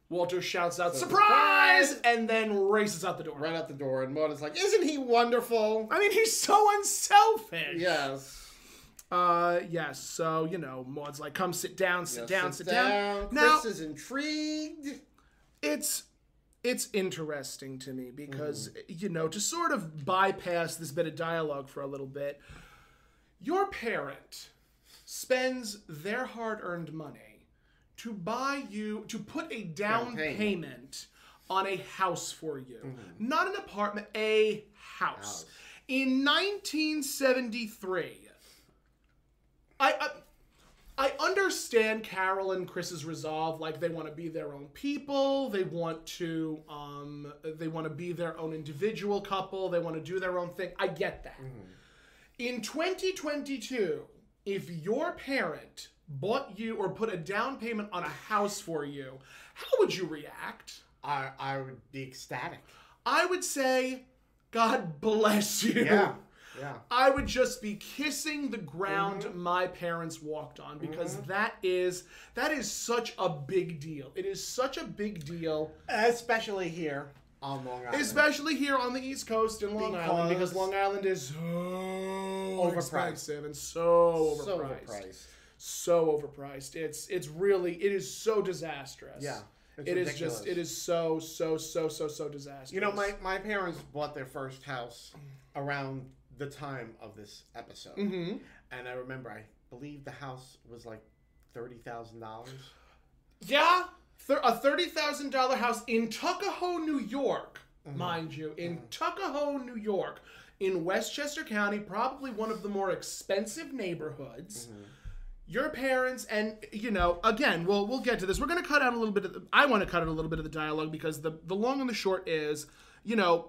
Walter shouts out, surprise! And then races out the door. Right out the door. And Maude is like, isn't he wonderful? I mean, he's so unselfish. Yes. Yes. So, Maude's like, come sit down, sit down. Chris Now, is intrigued. It's interesting to me because, to sort of bypass this bit of dialogue for a little bit, your parent spends their hard-earned money to put a down payment on a house for you. Not an apartment, a house. In 1973, I understand Carol and Chris's resolve. Like, they want to be their own people. They want to be their own individual couple. They want to do their own thing. I get that. In 2022, if your parent bought you or put a down payment on a house for you, how would you react? I would be ecstatic. I would say, God bless you. Yeah. I would just be kissing the ground my parents walked on, because that is such a big deal. It is such a big deal. Especially here on Long Island. Especially here on the East Coast in Long Island, because Long Island is so expensive and so overpriced. So overpriced. It is so disastrous. Yeah. It is so disastrous. My parents bought their first house around the time of this episode. And I remember, I believe the house was like $30,000. Yeah. A $30,000 house in Tuckahoe, New York, mind you. In Tuckahoe, New York, in Westchester County, probably one of the more expensive neighborhoods. Your parents, and, again, we'll get to this. We're going to cut out a little bit I want to cut out a little bit of the dialogue, because the long and the short is,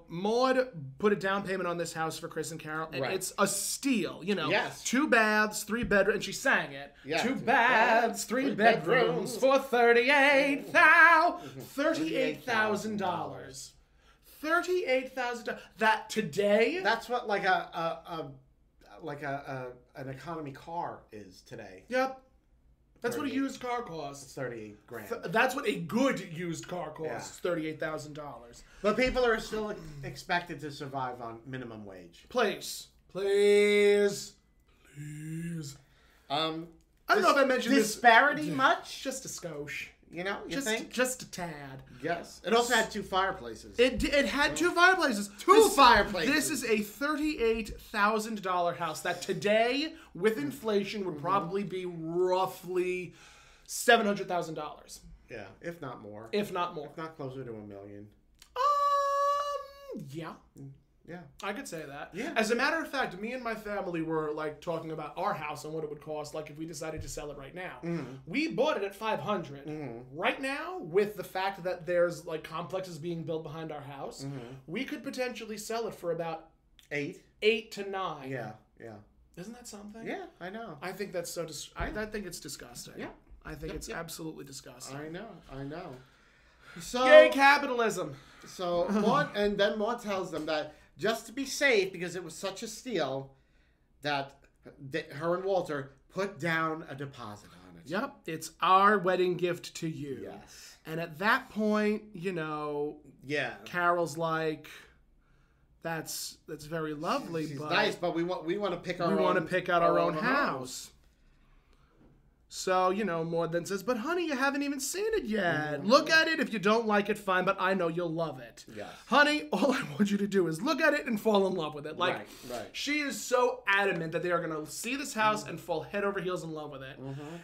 Maude put a down payment on this house for Chris and Carol, and it's a steal, Yes. 2 baths, 3 bedrooms, and she sang it. Yeah. 2 baths, 3 bedrooms for $38,000. $38,000. That today. That's what an economy car is today. Yep. That's what a used car costs. It's $38,000. That's what a good used car costs. Yeah. $38,000. But people are still expected to survive on minimum wage. Please. I don't know if I mentioned disparity much. Just a skosh. You think? Just a tad. Yes. It also had 2 fireplaces. It had 2 fireplaces. Fireplaces. This is a $38,000 house that today, with inflation, would probably be roughly $700,000. Yeah, if not more. If not closer to $1 million. Yeah. Yeah. I could say that. Yeah. As a matter of fact, me and my family were talking about our house and what it would cost if we decided to sell it right now. We bought it at $500. Right now, with the fact that there's complexes being built behind our house, we could potentially sell it for about 8 to 9. Yeah. Isn't that something? Yeah, I know. I think that's so I think it's disgusting. Yeah. I think it's absolutely disgusting. I know. So yay, capitalism. So Maude tells them that just to be safe, because it was such a steal, that her and Walter put down a deposit on it. Yep, it's our wedding gift to you. Yes. And at that point, Carol's like, that's very lovely. She's but nice, but we want to pick our own. We want to pick out our own house. So, Maude then says, but honey, you haven't even seen it yet. Look at it. If you don't like it, fine, but I know you'll love it. Yes. Honey, all I want you to do is look at it and fall in love with it. Right. She is so adamant that they are going to see this house and fall head over heels in love with it.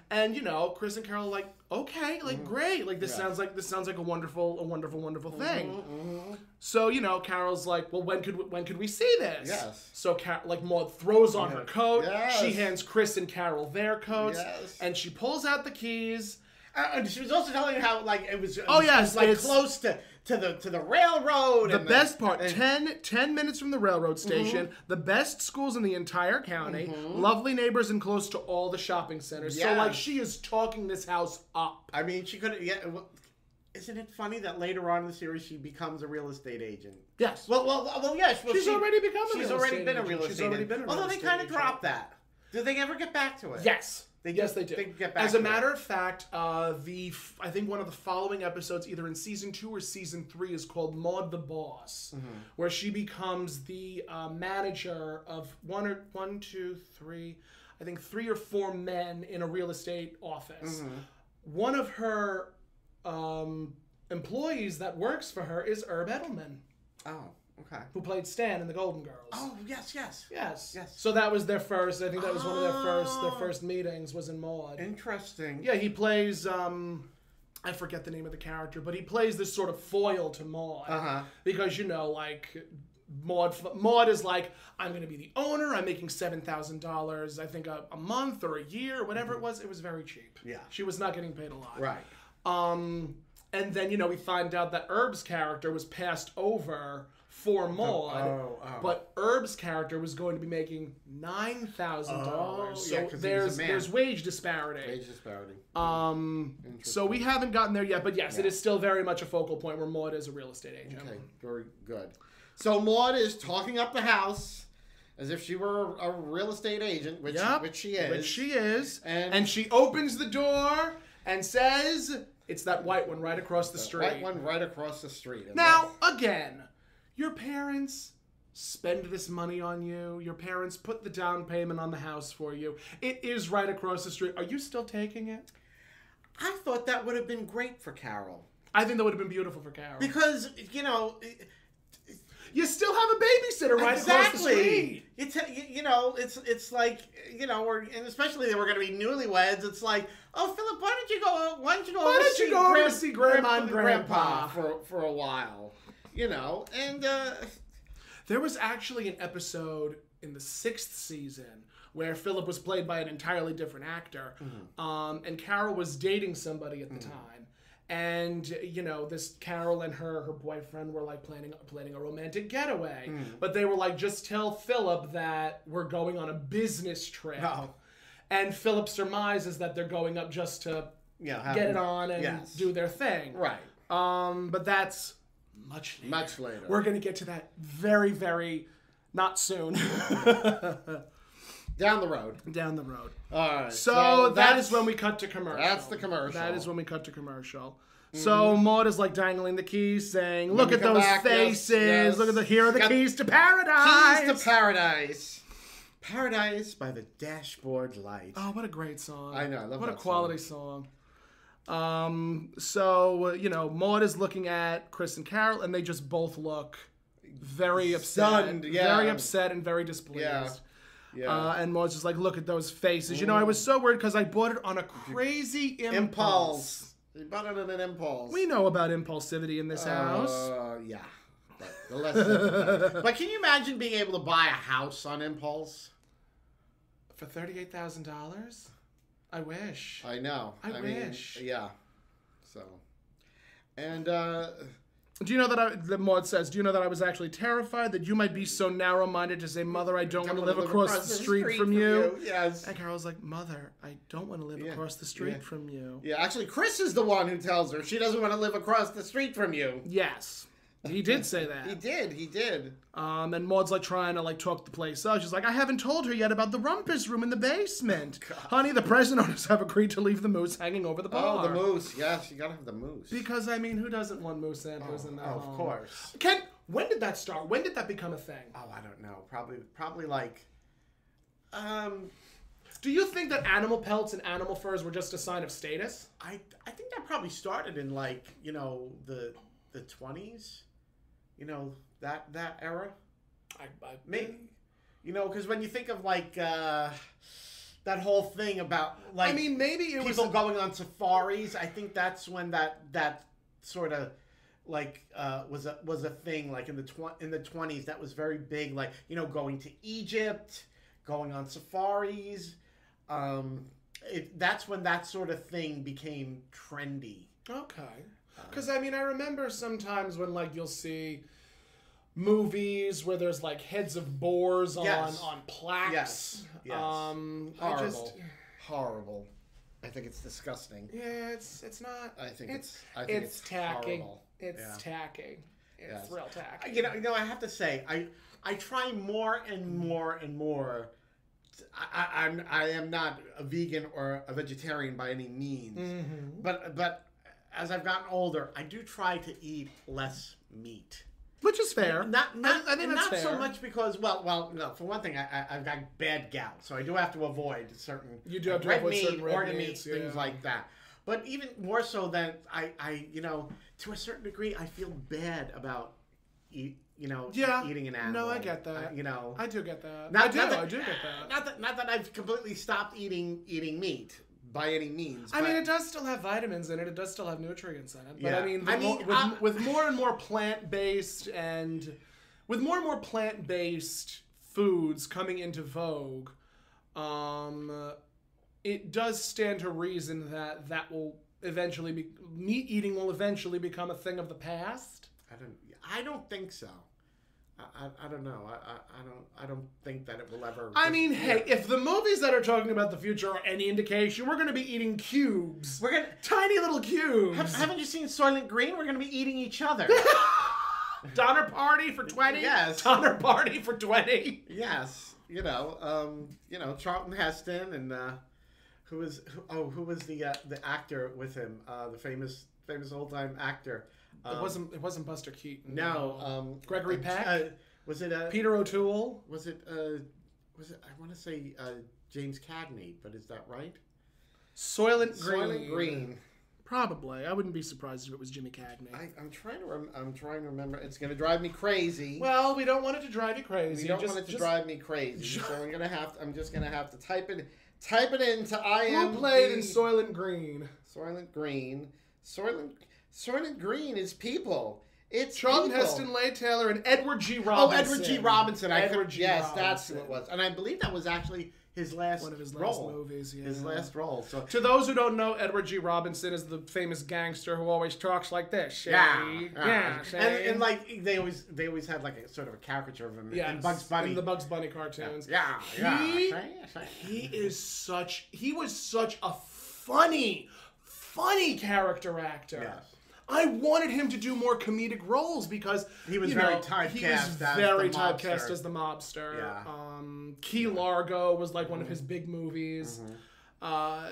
And, Chris and Carol are like, okay, great. This sounds like a wonderful thing. So, Carol's like, well, when could we see this? Yes. So, Maude throws on her coat. Yes. She hands Chris and Carol their coats. Yes. And she pulls out the keys. And she was also telling how it was close to the railroad. The best part, 10 minutes from the railroad station, the best schools in the entire county, lovely neighbors, and close to all the shopping centers. Yeah. So she is talking this house up. I mean, she could. Yeah. Well, isn't it funny that later on in the series she becomes a real estate agent? Yes. Well, yes. Well, she's already become a real estate agent. She's already been a real estate agent. She's already been a real estate agent. Although they kind of dropped that. Did they ever get back to it? Yes. Yes, they do. Get back As a matter of fact, I think one of the following episodes, either in season 2 or season 3, is called Maude the Boss, where she becomes the manager of one, two, three. I think 3 or 4 men in a real estate office. One of her employees that works for her is Herb Edelman. Oh, okay. Who played Stan in The Golden Girls. Oh, yes. So that was their first, I think that was one of their first meetings was in Maude. Interesting. Yeah, he plays, I forget the name of the character, but he plays this sort of foil to Maude. Because, you know, like, Maude is like, I'm going to be the owner, I'm making $7,000, I think, a month or a year, whatever it was very cheap. Yeah. She was not getting paid a lot. Right. And then, you know, we find out that Herb's character was passed over for Maude, but Herb's character was going to be making $9,000. So there's wage disparity. So we haven't gotten there yet, but yes, it is still very much a focal point where Maude is a real estate agent. Okay, very good. So Maude is talking up the house as if she were a real estate agent, which she is. And she opens the door and says, it's that white one right across the street. White one right across the street. Now, again, your parents spend this money on you. Your parents put the down payment on the house for you. It is right across the street. Are you still taking it? I thought that would have been great for Carol. I think that would have been beautiful for Carol. Because, you know... You still have a babysitter right across the street. You know, it's like, you know, and especially they were going to be newlyweds. It's like, oh, Philip, why don't you go over to see Grandma and Grandpa for a while, you know? And there was actually an episode in the 6th season where Philip was played by an entirely different actor, and Carol was dating somebody at the time. And, you know, this Carol and her boyfriend were, like, planning a romantic getaway. But they were like, just tell Philip that we're going on a business trip. And Philip surmises that they're going up just to get it on and do their thing. Right. But that's much later. Much later. We're going to get to that very, very, not soon. Down the road. Down the road. All right. So that is when we cut to commercial. That's the commercial. That is when we cut to commercial. So Maude is like dangling the keys, saying, "Look at those faces. Yes. Look at here are the keys to paradise. Keys to paradise. Paradise by the dashboard light." Oh, what a great song! I know. I love that. What a quality song. So you know, Maude is looking at Chris and Carol, and they just both look very upset, stunned, very upset, and very displeased. And Maude's just like, look at those faces. You know, I was so worried because I bought it on a crazy impulse. You bought it on an impulse. We know about impulsivity in this house. Yeah. But the lesson. But can you imagine being able to buy a house on impulse? For $38,000? I wish. I know. I wish. Yeah. So. And, do you know that Maude says, do you know that I was actually terrified that you might be so narrow-minded to say, Mother, I don't want to live across the street from you? Yes. And Carol's like, Mother, I don't want to live across the street from you. Yeah, actually, Chris is the one who tells her she doesn't want to live across the street from you. Yes. He did say that. He did. And Maude's like trying to like talk the place up. She's like, I haven't told her yet about the rumpus room in the basement. God. Honey, the present owners have agreed to leave the moose hanging over the bar. Oh, the moose. Yes, you gotta have the moose. Because, I mean, who doesn't want moose antlers in their home? Of course. Ken, when did that start? When did that become a thing? Oh, I don't know. Probably like... Do you think that animal pelts and animal furs were just a sign of status? I think that probably started in like, you know, the 20s. You know, that era? Maybe. You know, because when you think of, like, that whole thing about, like... I mean, maybe it was... People going on safaris, I think that's when that sort of, like, was a thing, like, in the 20s, that was very big, like, you know, going to Egypt, going on safaris. That's when that sort of thing became trendy. Okay. Because, I mean, I remember sometimes when, like, you'll see movies where there's, like, heads of boars on plaques. Yes. Horrible. Horrible. I think it's disgusting. Yeah, it's not... I think it's tacky. Horrible. It's tacky. It's real tacky. You know, I have to say, I try more and more and more... I am not a vegan or a vegetarian by any means. Mm-hmm. But... As I've gotten older, I do try to eat less meat. Which is fair. I think that's not so fair. much because no. For one thing, I've got bad gout, so I do have to avoid certain. You do have to red avoid meat, certain red organ meats, meat, things like that. But even more so than I to a certain degree, I feel bad about eating an animal. No, I get that. I do get that. I do get that. Not that I've completely stopped eating meat by any means. I mean, it does still have vitamins in it. It does still have nutrients in it. But Yeah. with more and more plant-based foods coming into vogue, it does stand to reason that will eventually be meat eating will eventually become a thing of the past. I don't think so. I don't know. I don't think that it will ever. I mean, hey, if the movies that are talking about the future are any indication, we're going to be eating cubes. Tiny little cubes. Haven't you seen Soylent Green? We're going to be eating each other. Donner party for 20. Yes. Donner party for 20. Yes. Charlton Heston and who was the actor with him? The famous old time actor. It wasn't Buster Keaton. No. Gregory Peck. Was it Peter O'Toole? Was it? I want to say James Cagney, but is that right? Soylent Green. Soylent Green. Probably. I wouldn't be surprised if it was Jimmy Cagney. I'm trying to remember. It's going to drive me crazy. Well, we don't want it to drive you crazy. We don't want it to drive me crazy. So I'm just gonna have to type it into IMDb. Who played in Soylent Green? Soylent Green. Soylent Green is people. It's Charlton people. Heston, Leigh Taylor, and Edward G. Robinson. Oh, Edward G. Robinson. Yes, that's who it was. And I believe that was actually his last one of his role. last movies. Yeah. His last role. So to those who don't know, Edward G. Robinson is the famous gangster who always talks like this. Yeah. And like they always had like a sort of a caricature of him in Bugs Bunny. In the Bugs Bunny cartoons. Yeah. He was such a funny character actor. Yes. I wanted him to do more comedic roles because he was very typecast as the mobster. Yeah. Key Largo was like one of his big movies. I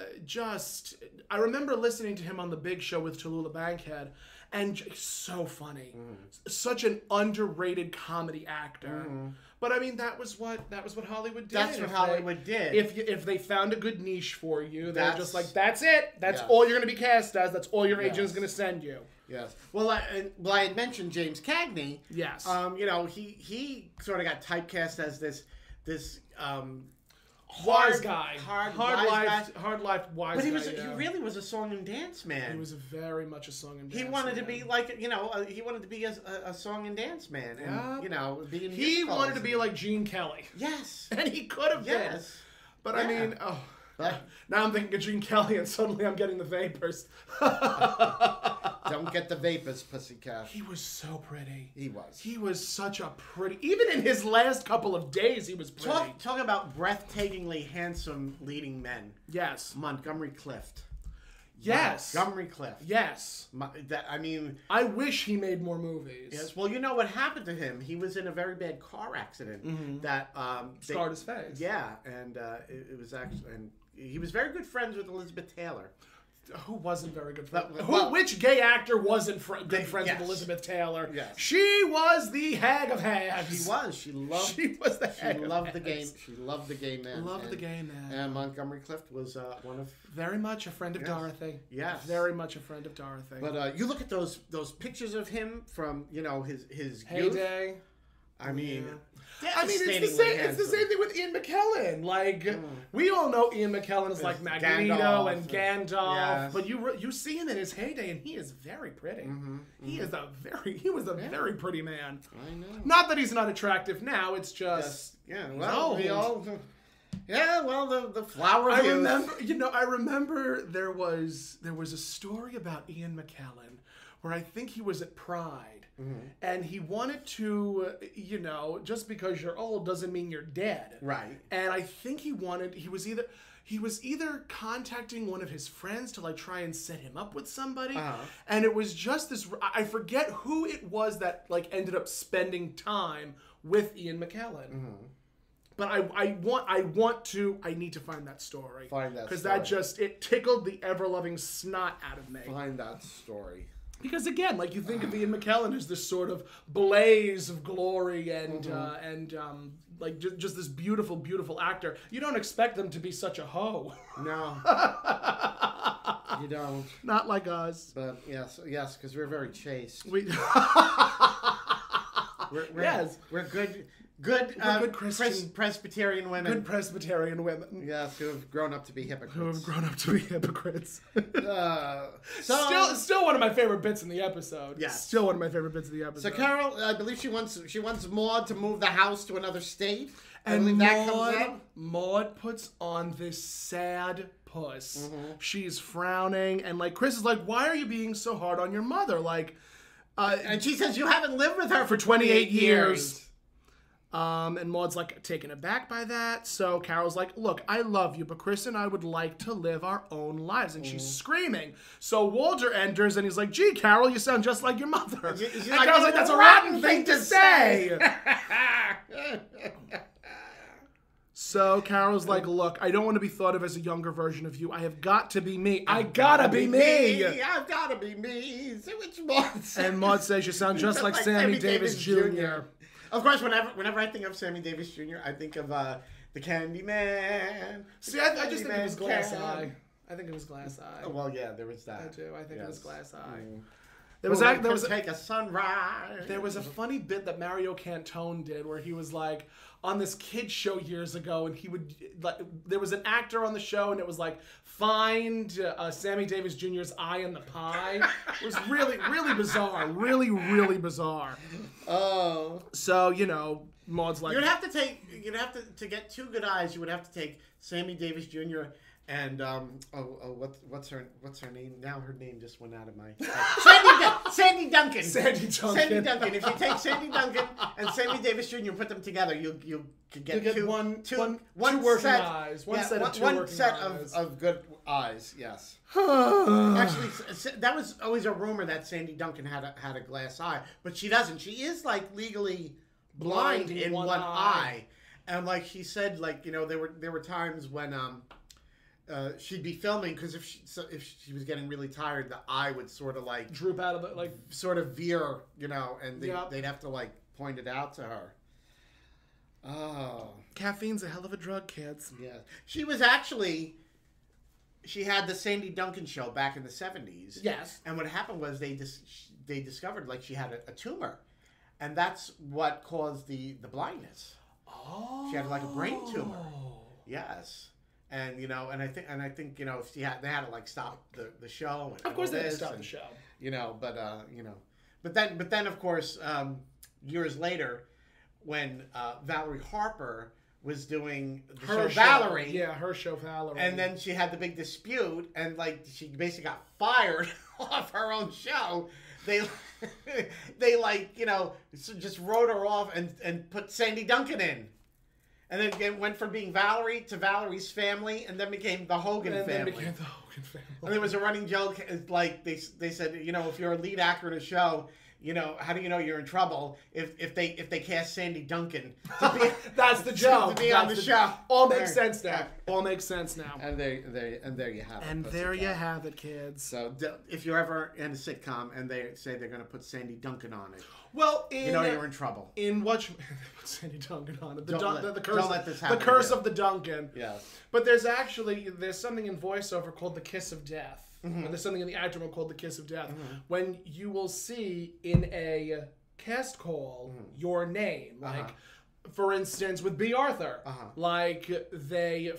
remember listening to him on The Big Show with Tallulah Bankhead, and so funny, such an underrated comedy actor. But I mean, that was what Hollywood did. That's what Hollywood did. If they found a good niche for you, they're just like, that's it. That's all you're going to be cast as. That's all your agent is going to send you. Yes. Well, I had mentioned James Cagney. Yes. He sort of got typecast as this wise guy, hard life wise guy. But he really was a song and dance man. He was very much a song and dance. He wanted to be like he wanted to be a song and dance man, and be in he wanted to be like Gene Kelly. Yes, and he could have been. But I mean, now I'm thinking of Gene Kelly, and suddenly I'm getting the vapors. Don't get the vapors, pussycat. He was so pretty. He was. He was such a pretty. Even in his last couple of days, he was pretty. Talk about breathtakingly handsome leading men. Yes. Montgomery Clift. Yes. Montgomery Clift. Yes. I wish he made more movies. Yes. Well, you know what happened to him? He was in a very bad car accident that scarred his face. Yeah, and it was actually, and he was very good friends with Elizabeth Taylor. Who wasn't very good friends? Which gay actor wasn't good friends with Elizabeth Taylor? Yes. She was the hag of hags. She was. She was the hag. She loved the game. She loved the gay man. The gay man. And Montgomery Clift was one of very much a friend of Dorothy. Yes. Very much a friend of Dorothy. But you look at those pictures of him from his heyday. Youth. I mean, it's the same thing with Ian McKellen. Like we all know Ian McKellen is like Magneto and Gandalf, but you see him in his heyday, and he is very pretty. He was a very pretty man. I know. Not that he's not attractive now. It's just well, we all. Yeah, well, the flower of youth. I remember there was a story about Ian McKellen where I think he was at Pride. And he wanted to, just because you're old doesn't mean you're dead. Right. And I think he was either contacting one of his friends to like try and set him up with somebody. And it was just this, I forget who it was that like ended up spending time with Ian McKellen. But I need to find that story. Find that story. Because it tickled the ever-loving snot out of me. Find that story. Because again, like you think of Ian McKellen as this sort of blaze of glory and like just this beautiful, beautiful actor. You don't expect them to be such a hoe. No. You don't. Not like us. But yes, because we're very chaste. Yes. We're good Christian Presbyterian women. Good Presbyterian women. Yes, who have grown up to be hypocrites. Still one of my favorite bits in the episode. Yes. Still one of my favorite bits of the episode. So Carol, I believe she wants Maude to move the house to another state. And that comes out. Maude puts on this sad puss. She's frowning, and like Chris is like, "Why are you being so hard on your mother?" Like, and she says, "You haven't lived with her for 28 years." And Maude's like taken aback by that. So Carol's like, "Look, I love you, but Chris and I would like to live our own lives." And she's screaming. So Walter enters and he's like, "Gee, Carol, you sound just like your mother." And Carol's like, "That's a rotten thing to say." So Carol's like, "Look, I don't want to be thought of as a younger version of you. I have got to be me. I gotta be me. I've gotta be me." See which Maude says. And Maude says, "You sound just like Sammy Davis Jr." Of course, whenever I think of Sammy Davis Jr., I think of the Candyman. See, I just think it was Glass Eye. I think it was Glass Eye. Oh, well, yeah, there was that. I do. I think it was Glass Eye. There was take a sunrise. There was a funny bit that Mario Cantone did where he was like on this kid show years ago, and he would like there was an actor on the show, and it was like find Sammy Davis Jr.'s eye in the pie. It was really, really bizarre. Really, really bizarre. Oh. So Maude's like, you'd have to get two good eyes. You would have to take Sammy Davis Jr. and what's her name? Now her name just went out of my Sandy Duncan. Sandy Duncan. If you take Sandy Duncan and Sammy Davis Jr. and put them together, you could get two working set, eyes. One set of good eyes. Yes. Actually, that was always a rumor that Sandy Duncan had a glass eye, but she doesn't. She is like legally blind in one eye. And like she said, like there were times when she'd be filming because if she was getting really tired, the eye would sort of like droop out of the like sort of veer, and they'd have to like point it out to her. Oh, caffeine's a hell of a drug, kids. Yeah, she had the Sandy Duncan show back in the 70s. Yes, and what happened was they discovered like she had a tumor, and that's what caused the blindness. Oh, she had like a brain tumor. Yes. And I think they had to like stop the show. Of course, they had to stop the show. But then of course, years later, when Valerie Harper was doing the show Valerie, her show Valerie, and then she had the big dispute, and like she basically got fired off her own show. They like just wrote her off and put Sandy Duncan in. And then it went from being Valerie to Valerie's family, and then became the Hogan family. Then became the Hogan family. And there was a running joke, like they said, if you're a lead actor in a show, how do you know you're in trouble if they cast Sandy Duncan to be that's the joke to be on the show? All makes sense now. All makes sense now. And there you have it. And there you have it, kids. So if you're ever in a sitcom and they say they're going to put Sandy Duncan on it, well, you're in trouble. In what they put Sandy Duncan on it? The curse. Don't let this happen. The curse of the Duncan. Yes. But there's something in voiceover called the kiss of death. Mm-hmm. There's something in the actor called the kiss of death. Mm-hmm. When you will see in a cast call your name, like for instance with B. Arthur, like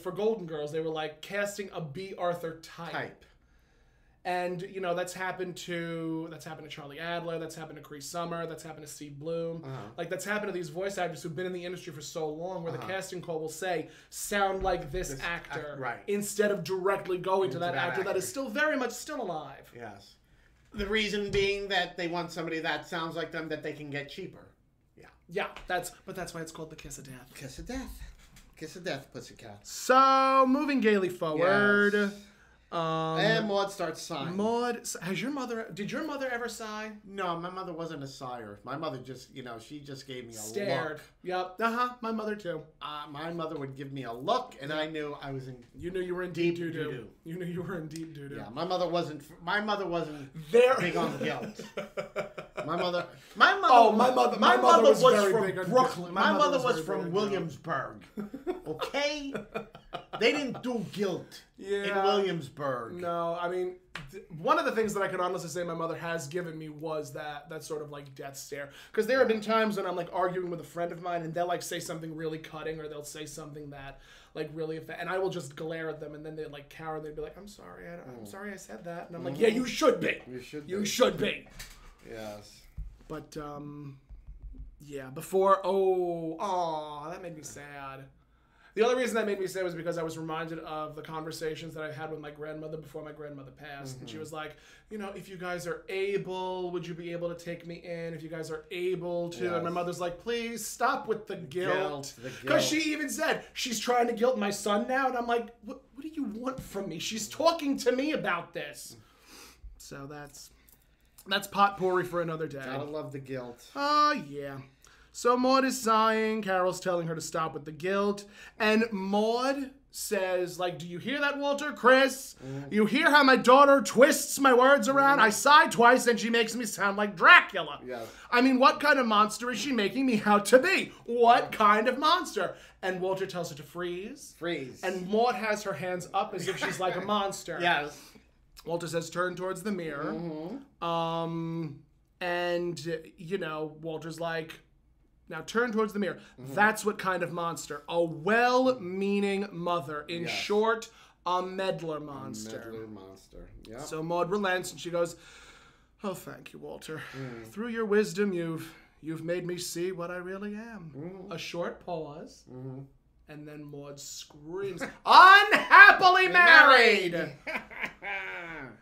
for Golden Girls they were like casting a B. Arthur type. And that's happened to Charlie Adler, that's happened to Cree Summer, that's happened to Steve Bloom. Like that's happened to these voice actors who've been in the industry for so long, where the casting call will say, "Sound like this actor," right? Instead of directly going to that actor that is still very much still alive. Yes. The reason being that they want somebody that sounds like them that they can get cheaper. Yeah. Yeah. That's why it's called the kiss of death. Kiss of death. Kiss of death, pussycat. So moving gaily forward. Yes. And Maude starts sighing. Maude, did your mother ever sigh? No, my mother wasn't a sigher. My mother just, she just gave me a Stared. look. Yep. My mother too. My mother would give me a look, and I knew I was in. You knew you were in deep doo-doo. You knew you were in deep doo-doo. Yeah, my mother wasn't Very big on guilt. My mother was was very from big on Brooklyn. guilt. My mother was very from big on Williamsburg. Okay, they didn't do guilt in Williamsburg. No, I mean, one of the things that I can honestly say my mother has given me was that sort of like death stare. Because there have been times when I'm like arguing with a friend of mine and they'll like say something really cutting or they'll say something that like really and I will just glare at them and then they like cower and they'd be like, I'm sorry I said that. And I'm like, yeah, you should be. You should be. Yes. But yeah, before that made me sad. The only reason that made me sad was because I was reminded of the conversations that I had with my grandmother before my grandmother passed. And she was like, if you guys are able, would you be able to take me in? If you guys are able to. Yes. And my mother's like, please stop with the guilt. Because she even said, she's trying to guilt my son now. And I'm like, what do you want from me? She's talking to me about this. So that's potpourri for another day. Gotta love the guilt. Oh, yeah. So Maude is sighing. Carol's telling her to stop with the guilt. And Maude says, like, do you hear that, Walter? Chris? You hear how my daughter twists my words around? I sigh twice and she makes me sound like Dracula. Yes. I mean, what kind of monster is she making me out to be? What kind of monster? And Walter tells her to freeze. Freeze. And Maude has her hands up as if she's like a monster. Yes. Walter says, turn towards the mirror. And, Walter's like, now turn towards the mirror. That's what kind of monster. A well-meaning mother. In short, a meddler monster. A meddler monster. Yeah. So Maude relents and she goes, oh, thank you, Walter. Through your wisdom, you've made me see what I really am. A short pause. And then Maude screams, unhappily married!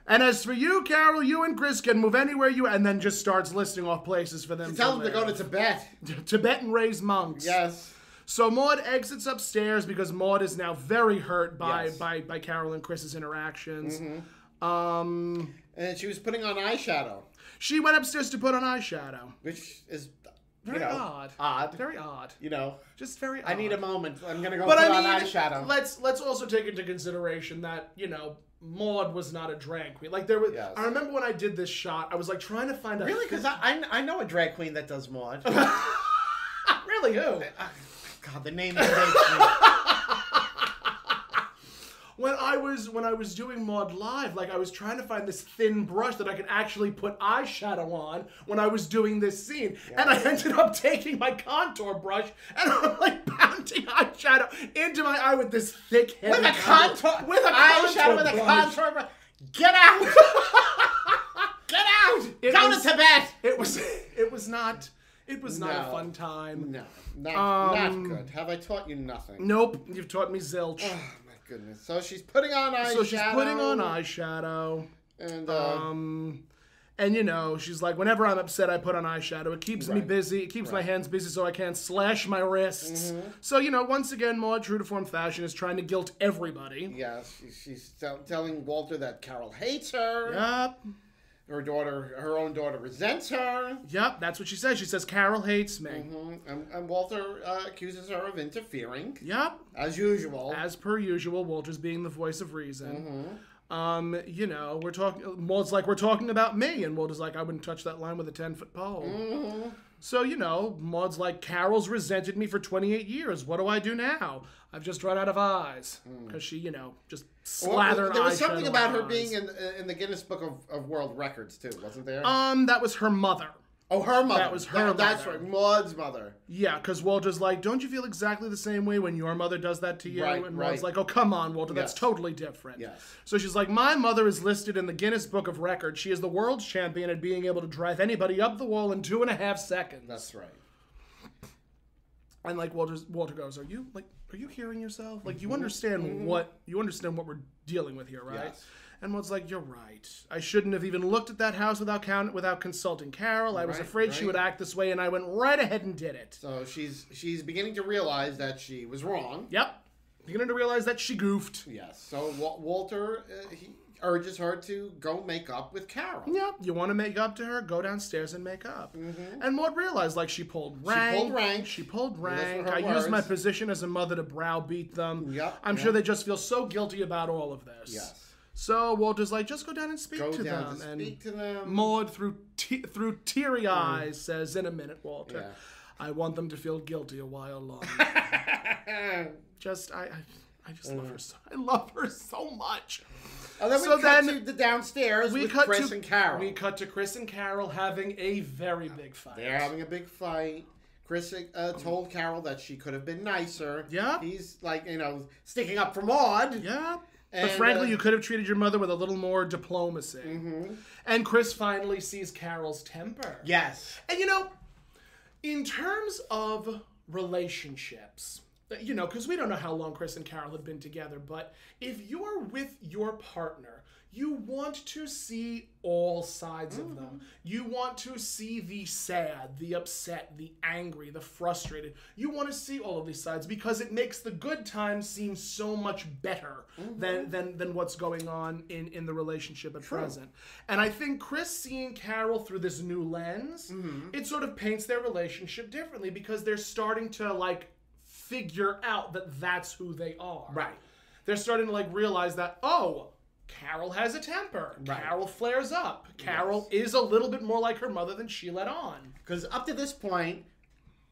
And as for you, Carol, you and Chris can move anywhere and then just starts listing off places for them to tell them to go to Tibet. Tibetan raised monks. Yes. So Maude exits upstairs because Maude is now very hurt by Carol and Chris's interactions. And she was putting on eyeshadow. She went upstairs to put on eyeshadow. Which is... Very odd. Odd. Very odd. Just very odd. I need a moment. I'm going to go put on eyeshadow. Let's also take into consideration that, Maude was not a drag queen. Like, there was... Yes. I remember when I did this shot, I was, like, trying to find a... Really? Because I know a drag queen that does Maude. Really? Who? God, the name escapes me. When I was doing Maude live, like I was trying to find this thin brush that I could actually put eyeshadow on when I was doing this scene. Yes. And I ended up taking my contour brush and I'm like pounding eyeshadow into my eye with this thick heavy With a contour brush. Get out! Get out! Go to Tibet! It was not a fun time. No, not good. Have I taught you nothing? Nope, you've taught me zilch. Goodness. So she's putting on eyeshadow. And she's like, whenever I'm upset, I put on eyeshadow. It keeps me busy. It keeps my hands busy so I can't slash my wrists. So, once again, Maude, true to form fashion, is trying to guilt everybody. Yes, she's telling Walter that Carol hates her. Yep. Her own daughter resents her. Yep, that's what she says. She says, Carol hates me. And Walter accuses her of interfering. Yep. As usual. As per usual, Walter's being the voice of reason. We're talking about me. And Walter's like, I wouldn't touch that line with a 10-foot pole. So, Maude's like, Carol's resented me for 28 years. What do I do now? I've just run out of eyes. Because she, just slathered There was something about her eyes. Being in the Guinness Book of World Records, too, wasn't there? That was her mother. Oh, her mother. That was her mother. That's right, Maude's mother. Yeah, because Walter's like, don't you feel exactly the same way when your mother does that to you? Right, and Maude's like, oh, come on, Walter, that's totally different. Yes. So she's like, my mother is listed in the Guinness Book of Records. She is the world's champion at being able to drive anybody up the wall in 2.5 seconds. That's right. And like Walter goes, are you hearing yourself? Like you understand what we're dealing with here, right? Yes. And Maude's like, you're right. I shouldn't have even looked at that house without consulting Carol. I was afraid she would act this way, and I went right ahead and did it. So she's beginning to realize that she was wrong. Yep. beginning to realize that she goofed. Yes. So Walter, he urges her to go make up with Carol. Yep. You want to make up to her? Go downstairs and make up. And Maude realized, like, she pulled rank. She pulled rank. I used my position as a mother to browbeat them. Yep. I'm sure they just feel so guilty about all of this. Yes. So Walter's like, just go down and speak to them. Speak to them. Maude, through teary eyes, says, in a minute, Walter. Yeah. I want them to feel guilty a while longer. I just love her so. I love her so much. And then we cut to the downstairs with Chris and Carol. We cut to Chris and Carol having a very big fight. They're having a big fight. Chris told Carol that she could have been nicer. Yeah. He's like, sticking up for Maude. Yeah. But frankly, you could have treated your mother with a little more diplomacy. And Chris finally sees Carol's temper. Yes. And in terms of relationships, because we don't know how long Chris and Carol have been together, but if you're with your partner, you want to see all sides of them. You want to see the sad, the upset, the angry, the frustrated. You want to see all of these sides because it makes the good times seem so much better than what's going on in the relationship at present. And I think Chris seeing Carol through this new lens, it sort of paints their relationship differently because they're starting to, like, figure out that that's who they are. Right. They're starting to, like, realize that, oh, Carol has a temper. Right. Carol flares up. Carol is a little bit more like her mother than she let on. Because up to this point,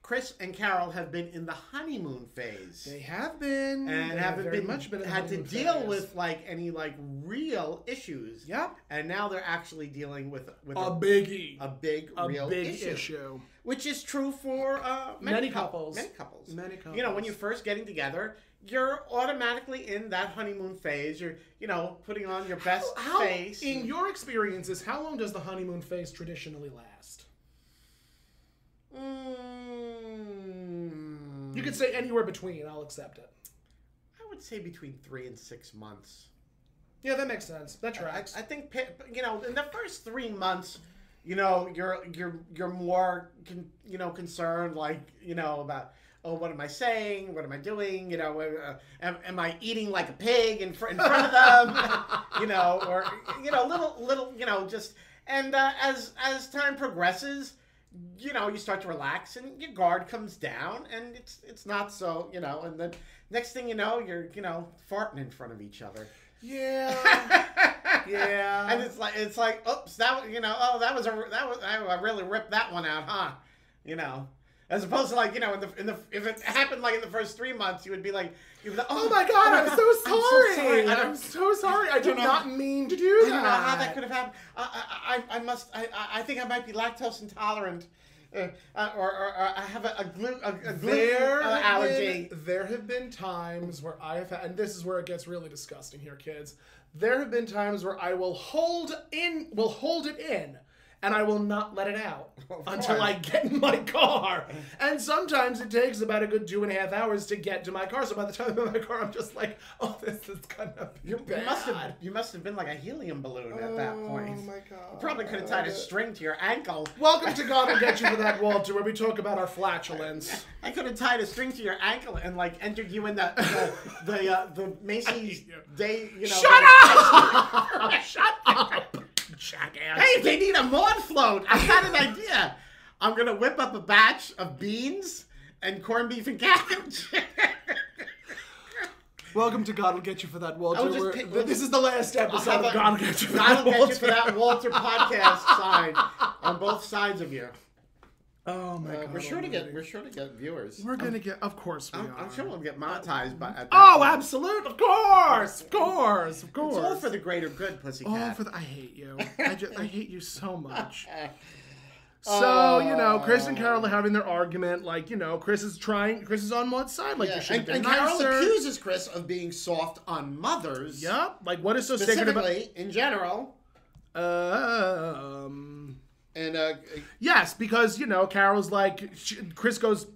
Chris and Carol have been in the honeymoon phase. They have been. And haven't been had to deal with, like, any, like, real issues. Yep. And now they're actually dealing with a biggie. A big issue. Which is true for many couples. Many couples. When you're first getting together, you're automatically in that honeymoon phase. You're, putting on your best face. In your experiences, how long does the honeymoon phase traditionally last? You could say anywhere between. I'll accept it. I would say between 3 and 6 months. Yeah, that makes sense. That tracks. I think, in the first 3 months, you're more concerned, like, about, oh, what am I saying? What am I doing? Am I eating like a pig in front of them? Or little, just. And as time progresses, you start to relax and your guard comes down and it's not so, and then next thing you know, you're, farting in front of each other. Yeah. Yeah. And it's like, oops, that I really ripped that one out, huh? As opposed to, like, if it happened, like, in the first 3 months, you'd be like, oh my God, I'm so sorry. I'm so sorry. I did not mean to do that. I don't know how that could have happened. I think I might be lactose intolerant. Or I have a gluten allergy. There have been times where I have had, and this is where it gets really disgusting here, kids. There have been times where I will hold it in, and I will not let it out until I get in my car. And sometimes it takes about a good 2.5 hours to get to my car. So by the time I'm in my car, I'm just like, oh, this is gonna be bad. You must have been like a helium balloon at that point. Oh my God. You probably could have tied a string to your ankle. Welcome to God Will Get You For That, Walter, where we talk about our flatulence. I could have tied a string to your ankle and, like, entered you in the Macy's Day, Shut up! Shut up! Jackass. Hey, they need a Maude float. I've got an idea. I'm going to whip up a batch of beans and corned beef and cabbage. Welcome to God Will Get You For That, Walter. This is the last episode of God Will Get You For That, God Will Get You For That, Walter podcast side on both sides of you. Oh my God! We're sure to get viewers. We're gonna get, of course we are. I'm sure we'll get monetized by. Absolute, of course. It's all for the greater good, pussycat. I hate you. I hate you so much. So, Chris and Carol are having their argument. Like, Chris is on Maude's side. Like, you should have been nicer. Carol accuses Chris of being soft on mothers. Yep. Like, what is so sacred about... in general. Yes, because, Carol's like, Chris goes,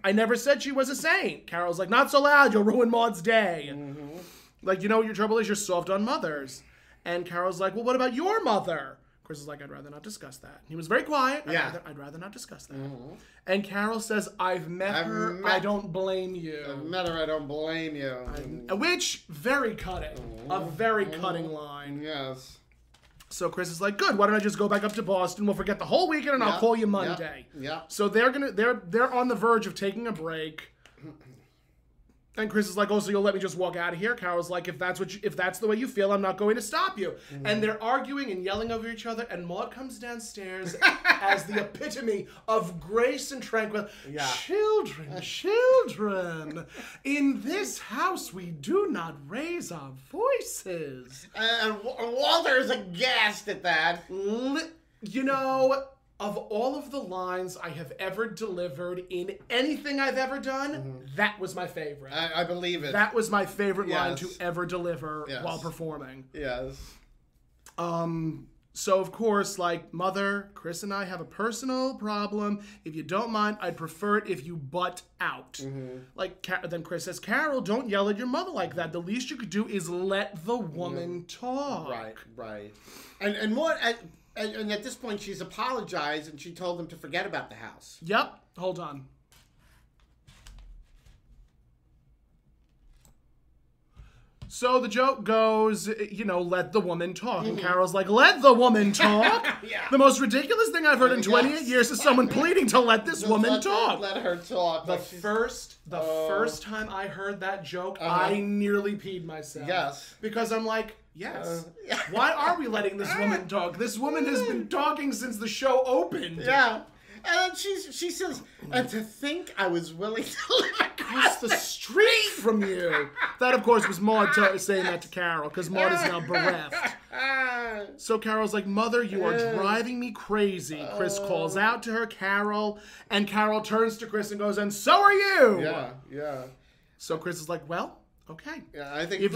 I never said she was a saint. Carol's like, not so loud, you'll ruin Maude's day. Like, what your trouble is? You're soft on mothers. And Carol's like, well, what about your mother? Chris is like, I'd rather not discuss that. He was very quiet. I'd rather not discuss that. And Carol says, I've met her. I don't blame you. I've met her. I don't blame you. Which, very cutting. A very cutting line. Yes. So Chris is like, good, why don't I just go back up to Boston? We'll forget the whole weekend and I'll call you Monday. Yeah. So they're on the verge of taking a break. And Chris is like, oh, so you'll let me just walk out of here? Carol's like, if that's the way you feel, I'm not going to stop you. And they're arguing and yelling over each other, and Maude comes downstairs as the epitome of grace and tranquility. Yeah. Children, in this house we do not raise our voices. And Walter is aghast at that. You know, of all of the lines I have ever delivered in anything I've ever done, that was my favorite. I believe it. That was my favorite line to ever deliver while performing. Yes. So, of course, like, Mother, Chris and I have a personal problem. If you don't mind, I'd prefer it if you butt out. Like, then Chris says, Carol, don't yell at your mother like that. The least you could do is let the woman talk. Right. And more... And at this point, she's apologized, and she told them to forget about the house. Yep. Hold on. So the joke goes, you know, let the woman talk. And Carol's like, let the woman talk? The most ridiculous thing I've heard in 28 years is someone pleading to let this woman talk. Let her talk. The first time I heard that joke, I nearly peed myself. Yes. Because I'm like, yes. Why are we letting this woman talk? This woman has been talking since the show opened. Yeah. And then she says, and to think I was willing to live across the street from you. That, of course, was Maude saying that to Carol, because Maude is now bereft. So Carol's like, Mother, you are driving me crazy. Chris calls out to her, Carol, and Carol turns to Chris and goes, and so are you. Yeah. So Chris is like, well, okay. Yeah, I think if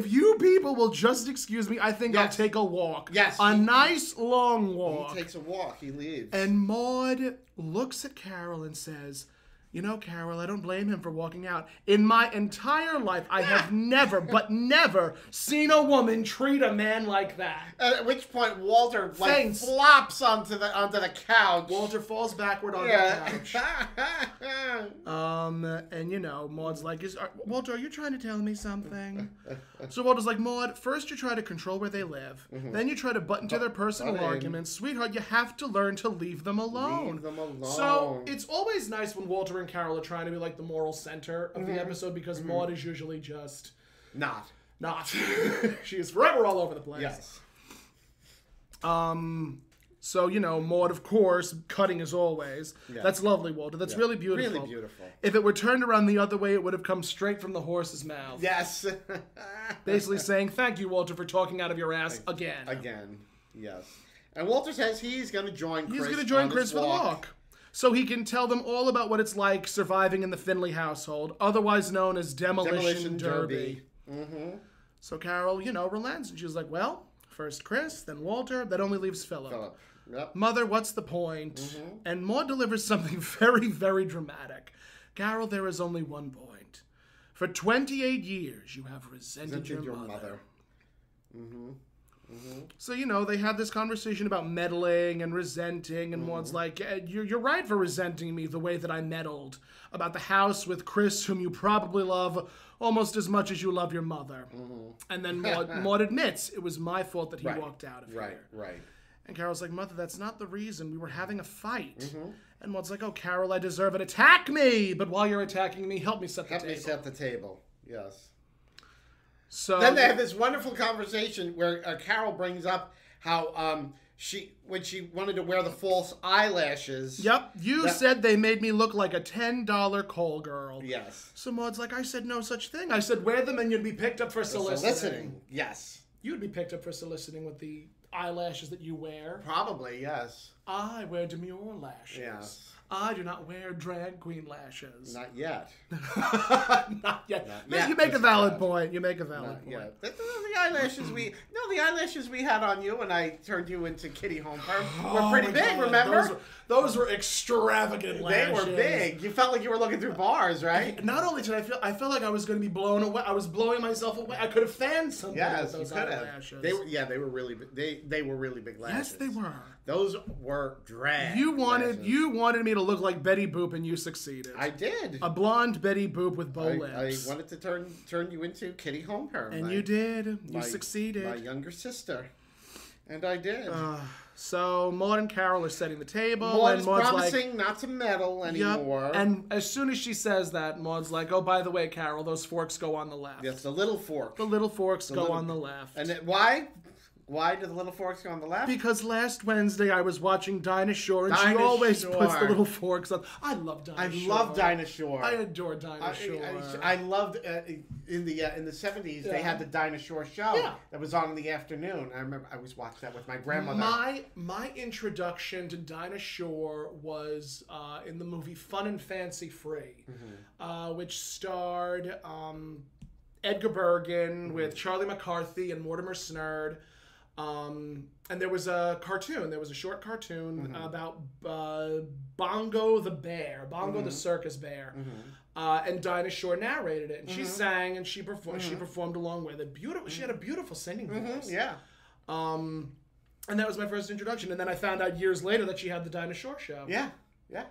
you people will just excuse me, I think I'll take a walk. Yes. A nice long walk. He takes a walk. He leaves. And Maude looks at Carol and says, you know, Carol, I don't blame him for walking out. In my entire life, I have never, but never seen a woman treat a man like that. At which point, Walter flops onto the couch. Walter falls backward on the couch. And you know, Maude's like, Walter, are you trying to tell me something? So Walter's like, Maude, first you try to control where they live. Then you try to butt into their personal arguments. Sweetheart, you have to learn to leave them alone. So it's always nice when Walter and Carol are trying to be like the moral center of the episode, because Maude is usually just not. She is forever all over the place. Yes. So, you know, Maude, of course, cutting as always. Yeah. That's lovely, Walter. That's really beautiful. Really beautiful. If it were turned around the other way, it would have come straight from the horse's mouth. Yes. Basically saying, thank you, Walter, for talking out of your ass again. Again, yes. And Walter says he's going to join Chris. He's going to join Chris for the walk. So he can tell them all about what it's like surviving in the Finley household, otherwise known as Demolition Derby. So Carol, you know, relents, and she's like, well, first Chris, then Walter, that only leaves Philip. Yep. Mother, what's the point? And Maude delivers something very, very dramatic. Carol, there is only one point. For 28 years, you have resented your mother. So, you know, they have this conversation about meddling and resenting, and Maude's like, you're right for resenting me the way that I meddled about the house with Chris, whom you probably love almost as much as you love your mother. And then Maude admits it was my fault that he walked out of here. Right. And Carol's like, Mother, that's not the reason. We were having a fight. And Maude's like, oh, Carol, I deserve it. Attack me! But while you're attacking me, help me set the table. Help me set the table, yes. So then they have this wonderful conversation where Carol brings up how when she wanted to wear the false eyelashes. Yep, you said they made me look like a $10 call girl. Yes. So Maude's like, I said no such thing. I said wear them and you'd be picked up for soliciting. Yes. You'd be picked up for soliciting with the eyelashes that you wear. Probably, yes. I wear demure lashes. Yes. I do not wear drag queen lashes. Not yet. Not yet. You make a valid point. You make a valid point. The the eyelashes we had on you when I turned you into Kitty Homeperm were pretty big, remember? Those were extravagant lashes. They were big. You felt like you were looking through bars, right? Not only did I felt like I was going to be blown away. I was blowing myself away. I could have fanned something with those eyelashes. They were really they were really big lashes. Yes, they were. Those were drag. You wanted me to look like Betty Boop, and you succeeded. I did. A blonde Betty Boop with bow I lips. wanted to turn you into Kitty Homeperm. And you did. You succeeded. My younger sister. And I did. So Maude and Carol are setting the table. Maude is Maude's promising not to meddle anymore. Yep. And as soon as she says that, Maude's like, oh, by the way, Carol, those forks go on the left. Yes, the little fork. The little forks go on the left. And why? Why do the little forks go on the left? Because last Wednesday I was watching Dinah Shore, and she always puts the little forks on. I love Dinah Shore. I love Dinah Shore. I adore Dinah Shore. I loved in the 70s they had the Dinah Shore show that was on in the afternoon. I remember I always watched that with my grandmother. My introduction to Dinah Shore was in the movie Fun and Fancy Free, which starred Edgar Bergen with Charlie McCarthy and Mortimer Snerd. And there was a cartoon. There was a short cartoon about Bongo the bear, Bongo the circus bear, and Dinah Shore narrated it. And she sang and she performed. She performed along with it. Beautiful. She had a beautiful singing voice. Yeah. And that was my first introduction. And then I found out years later that she had the Dinah Shore show. Yeah. Yeah.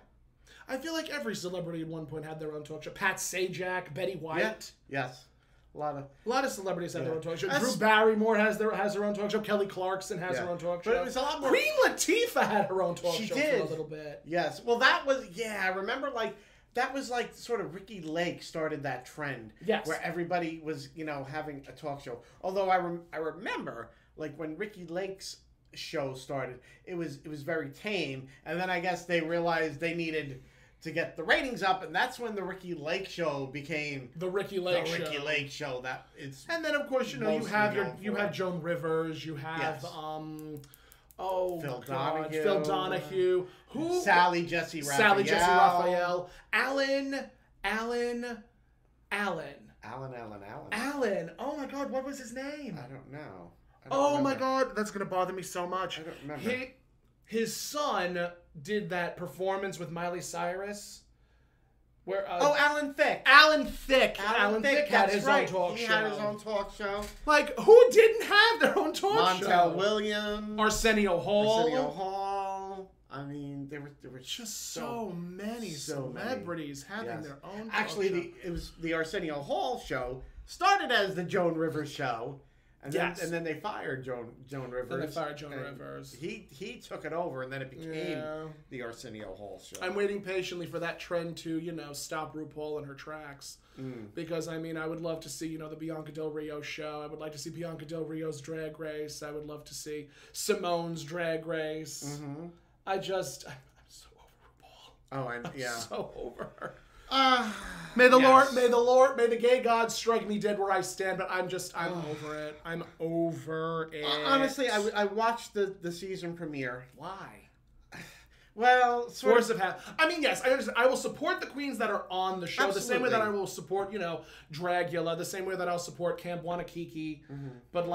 I feel like every celebrity at one point had their own talk show. Pat Sajak, Betty White. Yeah. Yes. A lot of celebrities have their own talk show. Drew Barrymore has her own talk show. Kelly Clarkson has her own talk show. But it was a lot more. Queen Latifah had her own talk show for a little bit. Yes. Well, that was I remember that was sort of Ricky Lake started that trend. Yes. Where everybody was having a talk show. Although I remember when Ricky Lake's show started, it was very tame, and then I guess they realized they needed to get the ratings up, and that's when the Ricky Lake show became the Ricky Lake show. That it's and then of course you have Joan Rivers, you have Phil Donahue, Sally Jesse Raphael, Alan. Alan. Oh my God, what was his name? I don't know. Oh my God, that's gonna bother me so much. I don't remember. His son did that performance with Miley Cyrus. Where Alan Thicke. Alan Thicke had his own talk show. He had his own talk show. Like, who didn't have their own talk show? Montel Williams. Arsenio Hall. I mean, there were just so many celebrities having their own talk show. It was the Arsenio Hall show. Started as the Joan Rivers show. And then they fired Joan Rivers. He took it over, and then it became the Arsenio Hall show. I'm waiting patiently for that trend to, stop RuPaul in her tracks. Because, I would love to see, the Bianca Del Rio show. I would like to see Bianca Del Rio's Drag Race. I would love to see Simone's Drag Race. I'm so over RuPaul. I'm so over her. May the gay gods strike me dead where I stand, but I'm over it. I'm over it. Honestly, I watched the season premiere. Why? Well, force of habit. Yes, I understand. I will support the queens that are on the show the same way that I will support, Dragula, the same way that I'll support Camp Wanakiki. But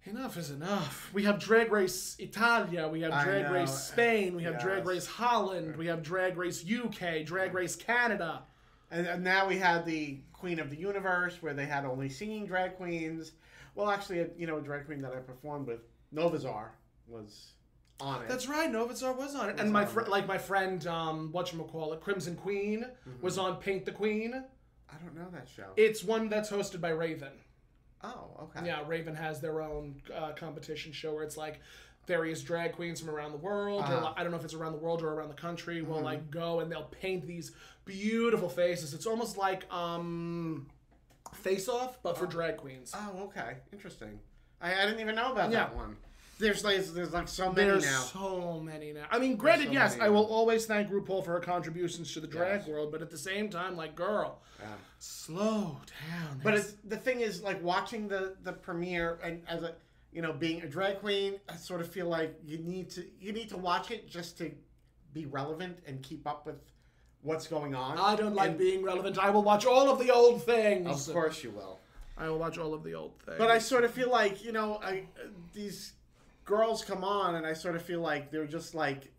enough is enough. We have Drag Race Italia, we have Drag Race Spain, we have Drag Race Holland, we have Drag Race UK, Drag Race Canada. And now we had the Queen of the Universe, where they had only singing drag queens. Well, actually, a drag queen that I performed with, Novazar, was on it. That's right, Novazar was on it. And my friend, whatchamacallit, Crimson Queen, was on Paint the Queen. I don't know that show. It's one that's hosted by Raven. Oh, okay. Yeah, Raven has their own competition show where it's various drag queens from around the world. Or, I don't know if it's around the world or around the country. Will go and they'll paint these beautiful faces. It's almost like Face Off, but for drag queens. Oh, okay, interesting. I didn't even know about that one. There's so many now. There's so many now. Granted, yes, I will always thank RuPaul for her contributions to the drag world, but at the same time, girl, slow down. But the thing is, watching the premiere, and as being a drag queen, I sort of feel like you need to watch it just to be relevant and keep up with what's going on. I don't like being relevant. I will watch all of the old things. Of course you will. I will watch all of the old things. But I sort of feel like, these girls come on, and I sort of feel like they're just like,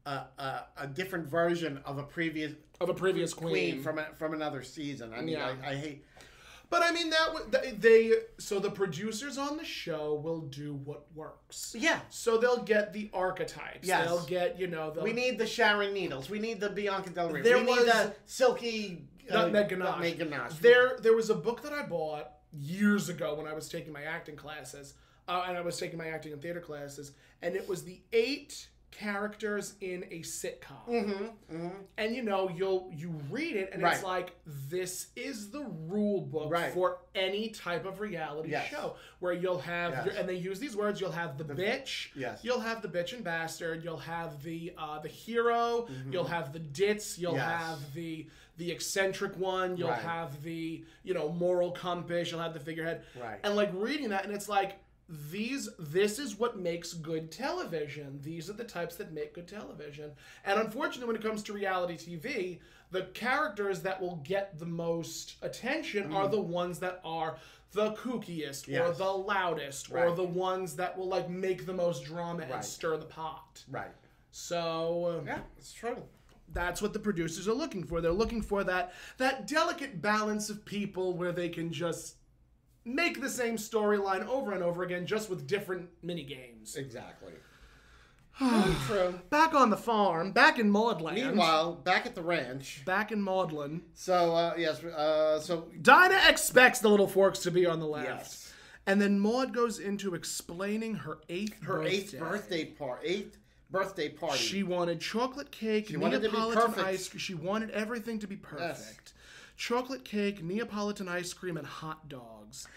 a different version of a previous queen from another season. I mean, I hate. But I mean so the producers on the show will do what works. Yeah. So they'll get the archetypes. Yes. They'll get we need the Sharon Needles. We need the Bianca Del Rio. There we need the Silky Nutmeg Ganache. There was a book that I bought years ago when I was taking my acting classes, and I was taking my acting and theater classes, and it was the 8 characters in a sitcom. And you read it and it's like, this is the rule book for any type of reality show, where you'll have and they use these words, you'll have the bitch, you'll have the bitch and bastard, you'll have the hero, you'll have the ditz, you'll have the eccentric one, you'll have the moral compass, you'll have the figurehead, and like reading that, and it's like, this is what makes good television. These are the types that make good television. And unfortunately, when it comes to reality TV, the characters that will get the most attention are the ones that are the kookiest or the loudest or the ones that will like make the most drama and stir the pot. So yeah, it's true. That's what the producers are looking for. They're looking for that delicate balance of people where they can just make the same storyline over and over again, just with different mini games. Exactly. True. Back on the farm, back in Maudland. Meanwhile, back at the ranch. Back in Maudland. So, so Dinah expects the little forks to be on the left. Yes. And then Maude goes into explaining her eighth birthday party. She wanted chocolate cake, Neapolitan ice cream. She wanted everything to be perfect. Yes. Chocolate cake, Neapolitan ice cream, and hot dogs.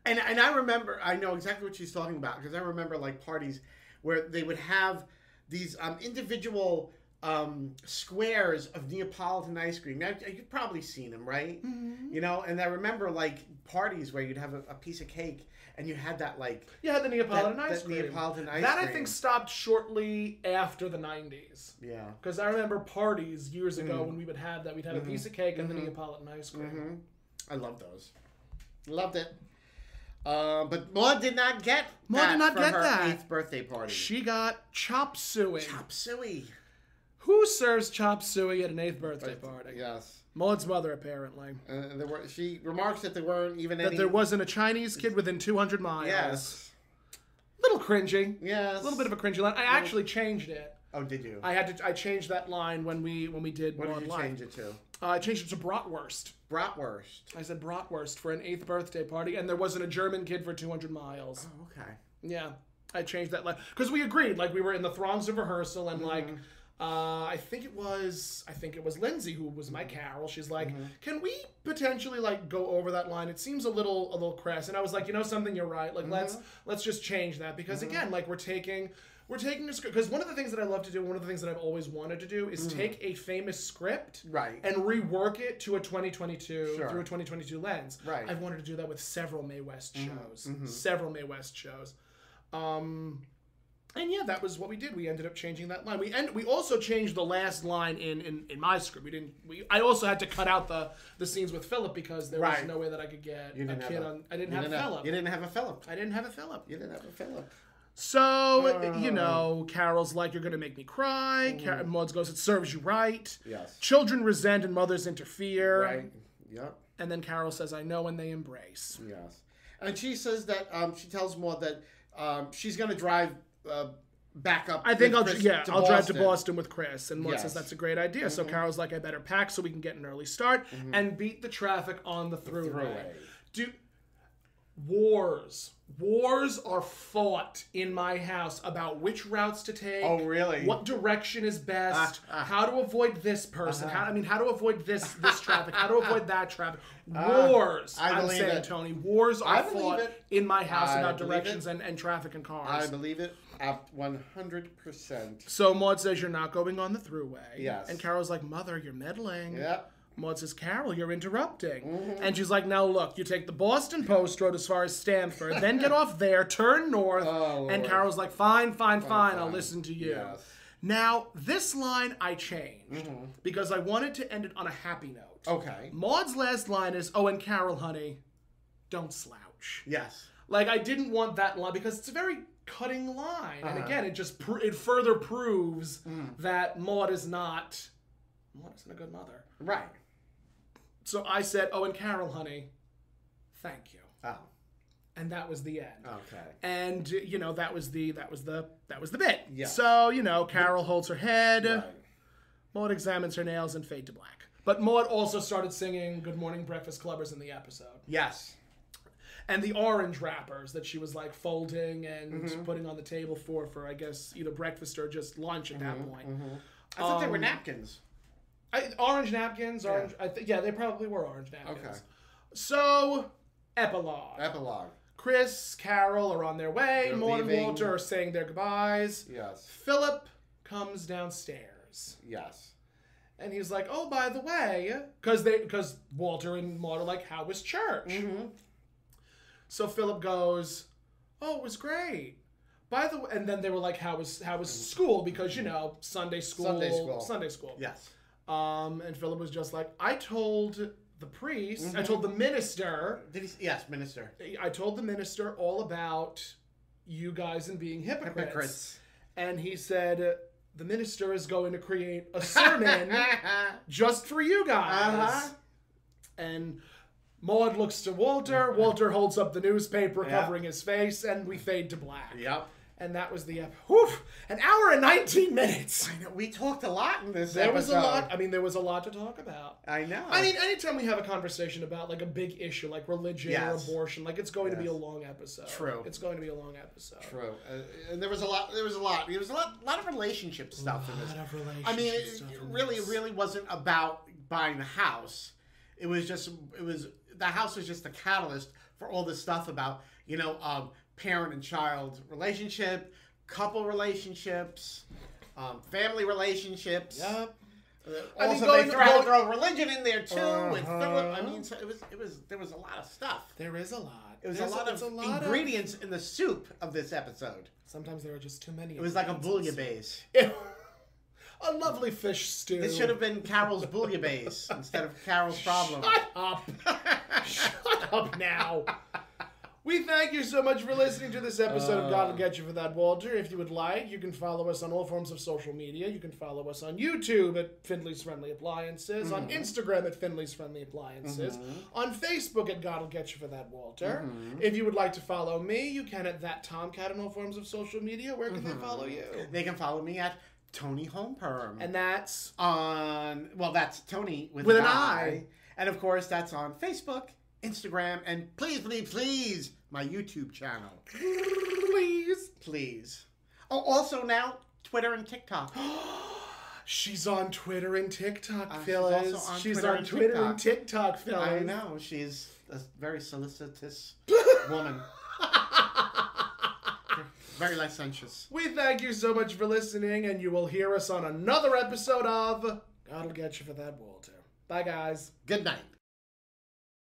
And I remember, I know exactly what she's talking about, because I remember like parties where they would have these individual squares of Neapolitan ice cream. Now, you've probably seen them, right? And I remember like parties where you'd have a piece of cake and you had that like... You had the Neapolitan ice cream. Neapolitan ice that cream. I think stopped shortly after the 90s. Yeah. Because I remember parties years ago when we would have that. We'd have a piece of cake and the Neapolitan ice cream. I love those. Loved it. But Maude did not get her 8th birthday party. She got chop suey. Chop suey. Who serves chop suey at an 8th birthday party? Yes. Maude's mother, apparently. She remarks that there weren't even any... That there wasn't a Chinese kid within 200 miles. Yes. Little cringy. Yes. A little bit of a cringy line. I actually changed it. Oh, did you? I changed that line when we did What Maude did you Live. change it to? I changed it to bratwurst. Bratwurst. I said bratwurst for an 8th birthday party, and there wasn't a German kid for 200 miles. Oh, okay. Yeah. I changed that line. Because we agreed. Like, we were in the throngs of rehearsal, and like... I think it was Lindsay who was my Carol. She's like, can we potentially like go over that line? It seems a little crass. And I was like, something, you're right. Like let's just change that, because again, like we're taking a script, because one of the things that I love to do, one of the things that I've always wanted to do is take a famous script and rework it to a 2022 through a 2022 lens. Right. I've wanted to do that with several Mae West shows. And yeah, that was what we did. We ended up changing that line. We also changed the last line in my script. I also had to cut out the scenes with Philip, because there was no way that I could get a kid on. I didn't have Philip. You didn't have a Philip. I didn't have a Philip. You didn't have a Philip. So, Carol's like, you're going to make me cry. Maude goes, it serves you right. Yes. Children resent and mothers interfere. Right. Yep. And then Carol says, I know, and they embrace. Yes. And she says that, she tells Maude that she's going to drive... back up. I think I'll drive to Boston with Chris, and Maude says that's a great idea. So Carol's like, I better pack so we can get an early start and beat the traffic on the throughway. Wars are fought in my house about which routes to take. Oh, really? What direction is best? How to avoid this person? How to avoid this traffic? How to avoid that traffic? Wars. I'm saying, Tony, wars are fought in my house about directions and traffic and cars. I believe it. 100%. So Maude says, you're not going on the throughway. Yes. And Carol's like, Mother, you're meddling. Yep. Maude says, Carol, you're interrupting. And she's like, now look, you take the Boston Post Road as far as Stamford, then get off there, turn north. And Carol's like, fine, I'll listen to you. Yes. Now, this line I changed because I wanted to end it on a happy note. Okay. Maude's last line is, oh, and Carol, honey, don't slouch. Yes. Like, I didn't want that line because it's a very cutting line. And again, it just it further proves that Maude isn't a good mother. Right. So I said, "Oh, and Carol, honey, thank you." Oh. And that was the end. Okay. And you know, that was the bit. Yeah. So, you know, Carol holds her head. Right. Maude examines her nails and fade to black. But Maude also started singing Good Morning Breakfast Clubbers in the episode. Yes. And the orange wrappers that she was like folding and putting on the table for I guess either breakfast or just lunch at that point. I thought they were napkins. Orange napkins. Orange. Yeah. They probably were orange napkins. Okay. So epilogue. Chris, Carol are on their way. They're Maude and leaving. Walter are saying their goodbyes. Yes. Philip comes downstairs. Yes. And he's like, "Oh, by the way," because Walter and Maude are like, "How was church?" So Philip goes, "Oh, it was great. By the way," and then they were like, "How was school?" Because you know, Sunday school. Yes. And Philip was just like, "I told the priest, I told the minister." Did he? Yes, minister. I told the minister all about you guys and being hypocrites. And he said, "The minister is going to create a sermon just for you guys." And Maude looks to Walter. Walter holds up the newspaper covering his face, and we fade to black. Yep. And that was the episode. An hour and 19 minutes. I know. We talked a lot in this There episode. was a lot. I mean, there was a lot to talk about. I know. I mean, anytime we have a conversation about like a big issue, like religion or abortion, like it's going to be a long episode. True. It's going to be a long episode. True. And there was a lot. There was a lot of relationship stuff in this. I mean, it really wasn't about buying the house. It was the house was just a catalyst for all this stuff about, you know, parent and child relationship, couple relationships, family relationships. Yep. Also, they throw religion in there too with Philip. I mean, so there was a lot of stuff. There is a lot. It was a lot of ingredients in the soup of this episode. Sometimes there are just too many. It was like a bouillabaisse. A lovely fish stew. This should have been Carol's bouillabaisse instead of Carol's problem. Shut up. Shut up now. We thank you so much for listening to this episode of God Will Get You for That, Walter. If you would like, you can follow us on all forms of social media. You can follow us on YouTube at Findley's Friendly Appliances, on Instagram at Findley's Friendly Appliances, on Facebook at God Will Get You for That, Walter. If you would like to follow me, you can at That Tomcat on all forms of social media. Where can they follow you? They can follow me at Toni Homeperm. And that's that's Tony with an I. And of course, that's on Facebook, Instagram, and please, my YouTube channel. Please. Oh, also now, Twitter and TikTok. She's on Twitter and TikTok, Phyllis. She's on Twitter and TikTok, Phyllis. I know. She's a very solicitous woman. Very licentious. We thank you so much for listening, and you will hear us on another episode of God Will Get You for That, Walter. Bye, guys. Good night.